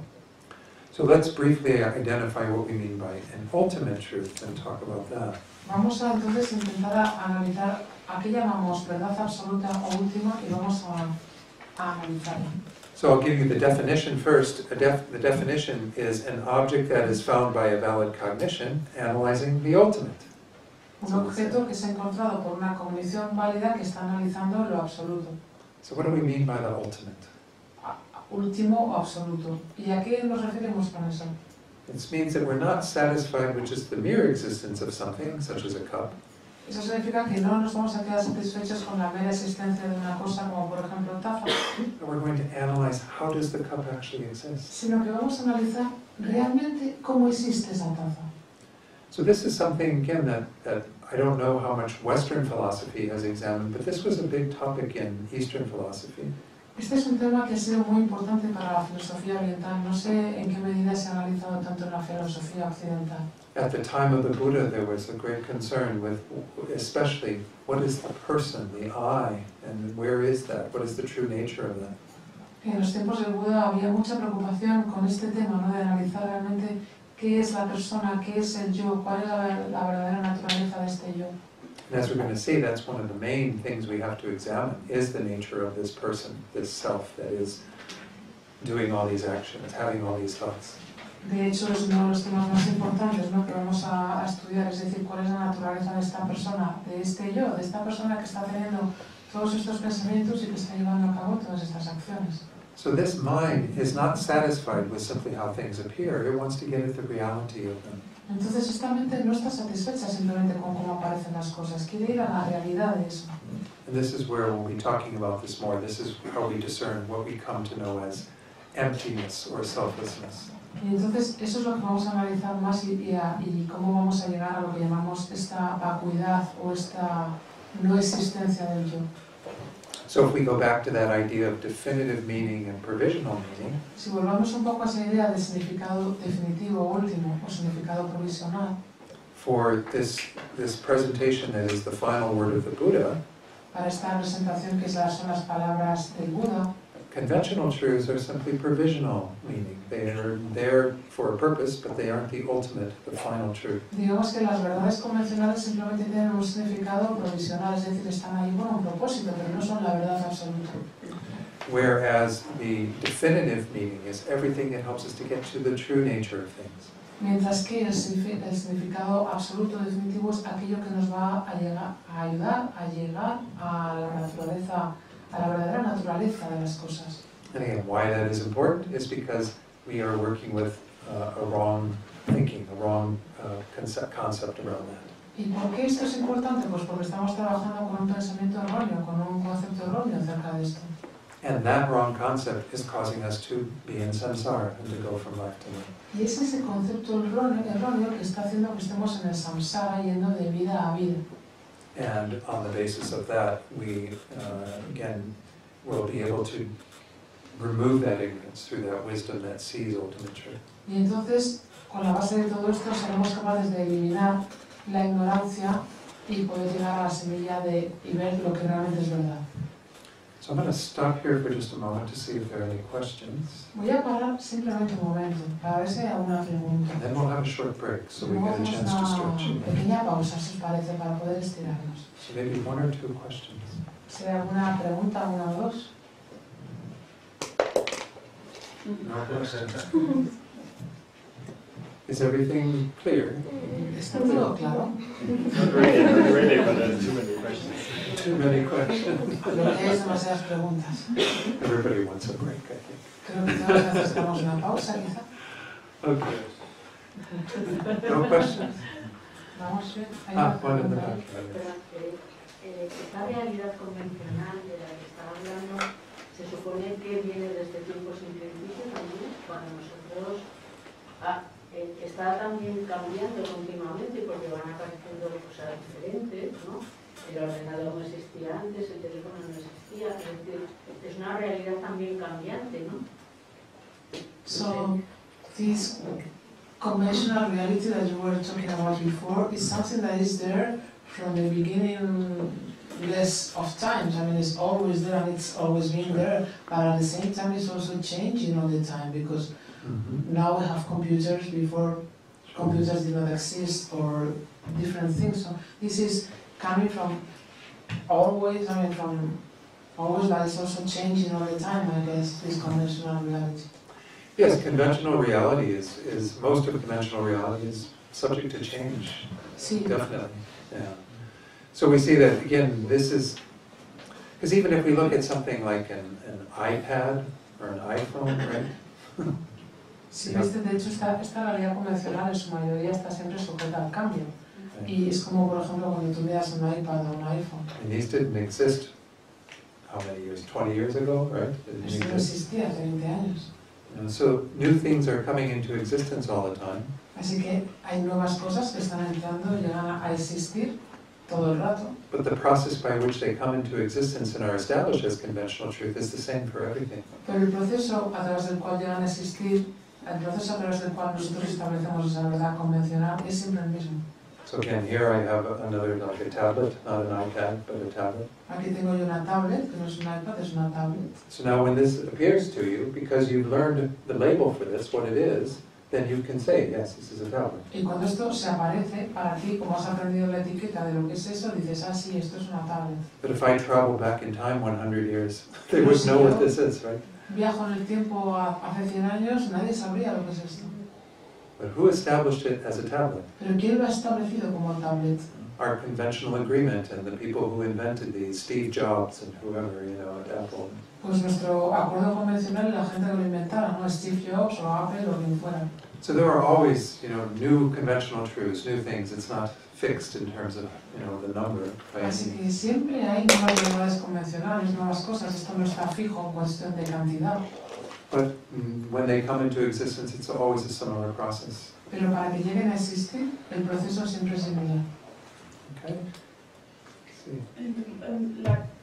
A: So let's briefly identify what we mean by an ultimate truth and talk about that.
B: Vamos a entonces intentar analizar a qué llamamos verdad absoluta o última y vamos a analizarla.
A: So I'll give you the definition first. The definition is an object that is found by a valid cognition analyzing the ultimate.
B: Un objeto que se ha encontrado por una cognición válida que está analizando lo absoluto.
A: So what do we mean by the ultimate?
B: Último o absoluto. ¿Y a qué nos referimos con eso?
A: It means that we're not satisfied with just the mere existence of something, such as a cup,
B: Eso significa que no nos vamos a quedar satisfechos con la mera existencia de una cosa como por ejemplo taza,
A: and we're going to analyze how does the cup actually exist.
B: sino que vamos a analizar realmente cómo existe esa taza.
A: So this is something, again, that I don't know how much Western philosophy has examined, but this was a big topic in Eastern philosophy.
B: Este es un tema que ha sido muy importante para la filosofía oriental. No sé en qué medida se ha analizado tanto en la filosofía occidental.
A: At the time of the Buddha, there was a great concern with, especially, what is the person, the I, and where is that? What is the true nature of that?
B: En los tiempos del Buda había mucha preocupación con este tema, ¿no? De analizar realmente qué es la persona, qué es el yo, cuál es la verdadera naturaleza de este yo.
A: And as we're going to see, that's one of the main things we have to examine, is the nature of this person, this self that is doing all these actions, having all these thoughts.
B: De hecho, es uno de los temas más importantes, ¿no? Que vamos a estudiar, es decir, cuál es la naturaleza de esta persona, de este yo, de esta persona que está teniendo todos estos pensamientos y que está llevando a cabo todas estas acciones.
A: So this mind is not satisfied with simply how things appear, it wants to get at the reality of them.
B: Entonces esta mente no está satisfecha simplemente con cómo aparecen las cosas, quiere ir a la realidad de eso.
A: And this is where we'll be talking about this more. This is how we discern what we come to know as emptiness or selflessness.
B: Y entonces eso es lo que vamos a analizar más y cómo vamos a llegar a lo que llamamos esta vacuidad o esta no existencia del yo.
A: So if we go back to that idea of definitive meaning and provisional meaning,
B: Si volvamos un poco a esa idea de significado definitivo o último o significado provisional,
A: for this presentation that is the final word of the Buddha,
B: para esta presentación que son las palabras del Buda,
A: conventional truths are simply provisional meaning. They are there for a purpose, but they aren't the ultimate, the final truth.
B: digamos que las verdades convencionales simplemente tienen un significado provisional, es decir, están ahí con un propósito, pero no son la verdad absoluta.
A: Whereas the definitive meaning is everything that helps us to get to the true nature of things.
B: Mientras que el significado absoluto definitivo es aquello que nos va a ayudar a llegar a la naturaleza, a la verdadera naturaleza de las cosas.
A: And again, why that is important is because we are working with a wrong thinking, a wrong concept around that.
B: ¿Y por qué esto es importante? Pues porque estamos trabajando con un pensamiento erróneo, con un concepto erróneo acerca de esto.
A: And that wrong concept is causing us to be in samsara and to go from life to life.
B: Y es ese concepto erróneo que está haciendo que estemos en el samsara yendo de vida a vida.
A: And on the basis of that, we, again, will be able to remove that ignorance through that wisdom that sees ultimate truth.
B: Y entonces, con la base de todo esto, seremos capaces de eliminar la ignorancia y poder llegar a la semilla y ver lo que realmente es verdad.
A: So I'm going to stop here for just a moment to see if there are any questions.
B: Voy a parar simplemente un momento para ver si hay alguna pregunta.
A: And then we'll have a short break so we
B: Luego
A: get a
B: hacemos
A: chance to stretch.
B: una pequeña pausa, si os parece, para poder estirarnos.
A: So maybe one or two questions.
B: Si hay alguna pregunta, una o dos.
A: No questions. Is everything clear?
B: ¿Está todo claro?
F: Not really, but there's too many questions.
A: Too many questions.
B: Creo que hay demasiadas preguntas.
A: Everybody wants a break, I think.
B: Creo que todos necesitamos una pausa, quizá.
A: Okay. No questions?
B: Vamos bien. ¿Hay
A: Ah,
B: una
A: one in the
B: pregunta?
A: back.
G: Esta realidad convencional de la que está hablando se supone que viene desde tiempos sin principio también, cuando nosotros está también cambiando continuamente porque van apareciendo cosas diferentes, ¿no? El ordenador no existía antes, el teléfono no existía, es decir, es una realidad también cambiante, ¿no?
B: So, this conventional reality that you were talking about before is something that is there from the beginning less of times. I mean, it's always there and it's always been there, but at the same time it's also changing all the time because now we have computers. Before computers did not exist or different things. So this is coming from always, from always, but it's also changing all the time, I guess, this conventional reality.
A: Yes, conventional reality is most of conventional reality is subject to change.
B: Sí.
A: Definitely. Yeah. So we see that again. This is because even if we look at something like an iPad or an iPhone, right?
B: Sí, de hecho esta realidad convencional en su mayoría está siempre sujeta al cambio. Y es como, por ejemplo, cuando tú miras un iPad o un iPhone.
A: And these didn't exist, how many years? 20 years ago, right?
B: Esto no existía hace 20 años.
A: You know, so new things are coming into existence all the time.
B: Así que hay nuevas cosas que están entrando y llegan a existir todo el rato.
A: But the process by which they come into existence and are established as conventional truth is the same for everything.
B: Pero el proceso a través del cual llegan a existir, el proceso a través del cual nosotros establecemos esa verdad convencional es siempre el mismo.
A: So again, here I have another, like a tablet, not an iPad, but a tablet.
B: Aquí tengo yo una tablet, que no es un iPad, es una tablet.
A: So now when this appears to you, because you've learned the label for this, what it is, then you can say, yes, this is a tablet.
B: Y cuando esto se aparece para ti, como has aprendido la etiqueta de lo que es eso, dices, ah, sí, esto es una tablet.
A: But if I travel back in time 100 years, they wouldn't know what this is, right?
B: Viajo en el tiempo hace 100 años, nadie sabría lo que es esto.
A: But who established it as a tablet?
B: Pero ¿quién lo ha establecido como tablet?
A: Our conventional agreement and the people who invented these, Steve Jobs and whoever, you know, at Apple.
B: Pues nuestro acuerdo convencional y la gente que lo inventara, ¿no? Steve Jobs o Apple o quien fuera.
A: So there are always, you know, new conventional truths, new things. It's not fixed in terms of, you know, the number. By
B: Así
A: any
B: que siempre hay nuevas verdades convencionales, nuevas cosas. Esto no está fijo en cuestión de cantidad.
A: But when they come into existence, it's always a similar process.
B: Pero para que lleguen a existir, el proceso siempre es similar.
A: Okay? Sí.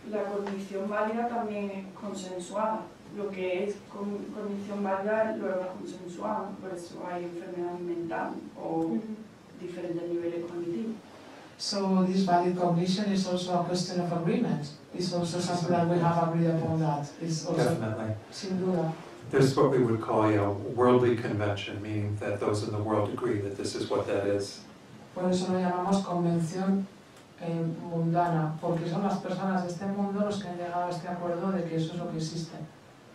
H: La condición válida también es consensuada. Lo que es condición válida luego es consensuada, por eso hay enfermedad mental o diferentes niveles cognitivos.
B: So this valid cognition is also a question of agreement. It's also something that we have agreed upon that. It's also,
A: Definitely.
B: sin duda.
A: There's what we would call, you know, worldly convention, meaning that those in the world agree that this is what that is.
B: Por eso lo llamamos convención mundana, porque son las personas de este mundo los que han llegado a este acuerdo de que eso es lo que existe.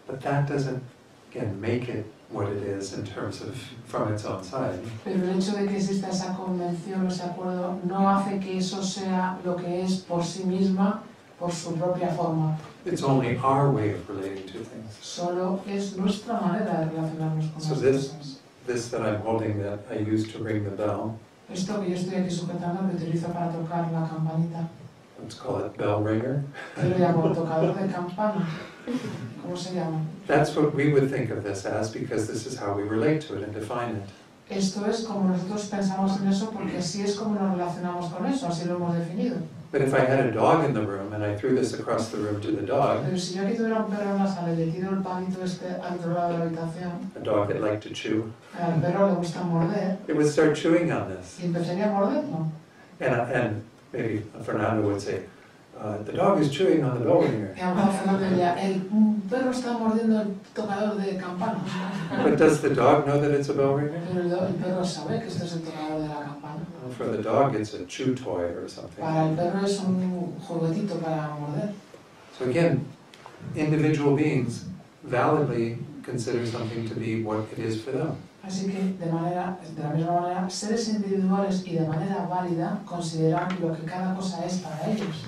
A: But that doesn't, again, make it what it is in terms of from its own side.
B: Pero el hecho de que exista esa convención o ese acuerdo no hace que eso sea lo que es por sí misma, por su propia forma.
A: It's only our way of relating to things.
B: Solo es nuestra manera de relacionarnos con
A: So
B: las cosas.
A: this that I'm holding that I use to ring the bell,
B: Esto que yo estoy aquí sujetando que utilizo para tocar la campanita,
A: let's call it bell ringer.
B: que lo llamo tocador de campana. ¿Cómo se llama?
A: That's what we would think of this as, because this is how we relate to it and define it.
B: Esto es como nosotros pensamos en eso porque así es como nos relacionamos con eso, así lo hemos definido.
A: But if I had a dog in the room and I threw this across the room to the dog,
B: Pero si yo aquí tuviera un perro en la sala y le tiro el palito este al otro lado de la habitación,
A: a dog that liked to chew,
B: al perro le gusta morder,
A: it would start chewing on this.
B: y empezaría a morderlo.
A: And maybe Fernando would say, the dog is chewing on the bell ringer.
B: Y a lo mejor Fernando diría, el perro está mordiendo el tocador de campana.
A: But does the dog know that it's a bell ringer?
B: Pero el perro sabe que esto es el tocador de la campana.
A: Well, for the dog, it's a chew toy or something.
B: Para el perro es un juguetito para morder.
A: So again, individual beings validly consider something to be what it is for them.
B: Así que de la misma manera, seres individuales y de manera válida consideran lo que cada cosa es para ellos.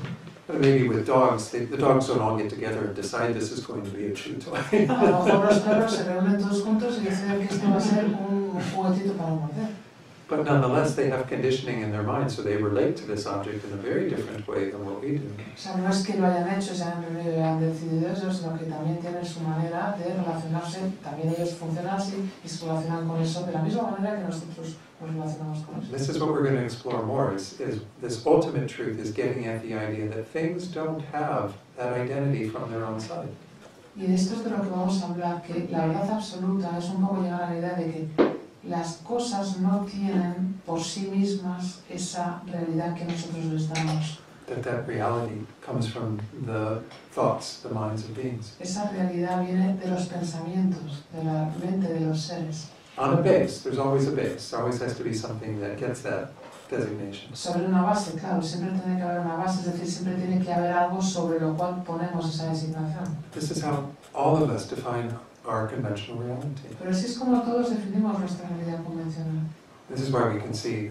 A: But maybe with dogs, the dogs don't all get together and decide this is going to be a chew toy.
B: A lo mejor los perros se reúnen todos juntos y deciden que esto va a ser un juguetito para morder.
A: But nonetheless, they have conditioning in their mind, so they relate to this object in a very different way than what we do.
B: O sea, no es que lo hayan hecho, se hayan reunido y hayan decidido eso, sino que también tienen su manera de relacionarse, también ellos funcionan así y se relacionan con eso de la misma manera que nosotros nos relacionamos con eso.
A: This is what we're going to explore more, is this ultimate truth is getting at the idea that things don't have that identity from their own side.
B: Y de esto es de lo que vamos a hablar, que la verdad absoluta es un poco llegar a la idea de que las cosas no tienen por sí mismas esa realidad que nosotros les damos.
A: That reality comes from the thoughts, the minds of beings.
B: Esa realidad viene de los pensamientos, de la mente de los seres.
A: On a base, there's always a base. There always has to be something that gets that designation.
B: Sobre una base, claro, siempre tiene que haber una base, es decir, siempre tiene que haber algo sobre lo cual ponemos esa designación.
A: This is how all of us define our conventional reality.
B: Pero así es como todos definimos nuestra realidad convencional.
A: This is where we can see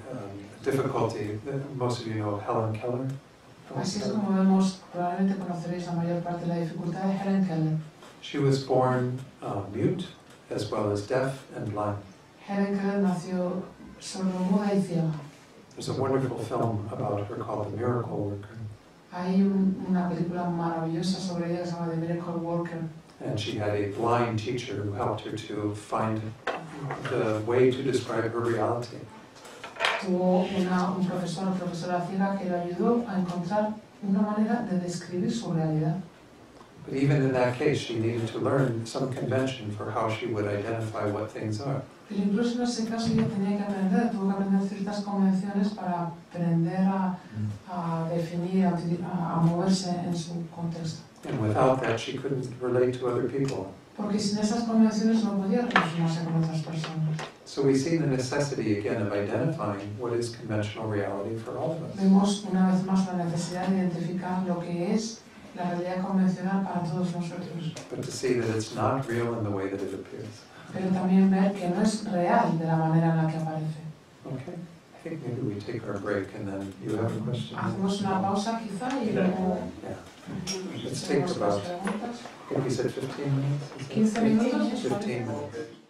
A: difficulty. Most of you know Helen Keller.
B: Así es como vemos, probablemente conoceréis la mayor parte de la dificultad de Helen Keller.
A: She was born mute, as well as deaf and blind.
B: Helen Keller nació sordomuda y ciega.
A: There's a wonderful film about her called The Miracle Worker.
B: Hay una película maravillosa sobre ella que se llama The Miracle Worker.
A: And she had a blind teacher who helped her to find the way to describe her reality.
B: Tuvo un profesor o profesora ciega que le ayudó a encontrar una manera de describir su realidad.
A: But even in that case, she needed to learn some convention for how she would identify what things are.
B: Pero incluso en ese caso ella tenía que aprender, tuvo que aprender ciertas convenciones para aprender a definir, a moverse en su contexto.
A: And without that, she couldn't relate to other people.
B: Porque sin esas convenciones no podía relacionarse con otras personas.
A: So we see the necessity again of identifying what is conventional reality for all of us.
B: Vemos una vez más la necesidad de identificar lo que es la realidad convencional para todos nosotros.
A: But to see that it's not real in the way that it appears.
B: Pero también ver que no es real de la manera en la que aparece.
A: Okay. I think maybe we take our break and then you have a question.
B: Hacemos una pausa quizá y luego
A: Yeah. Let's take about, I think we said 15 minutes?
B: 15 minutos.
A: 15 minutes.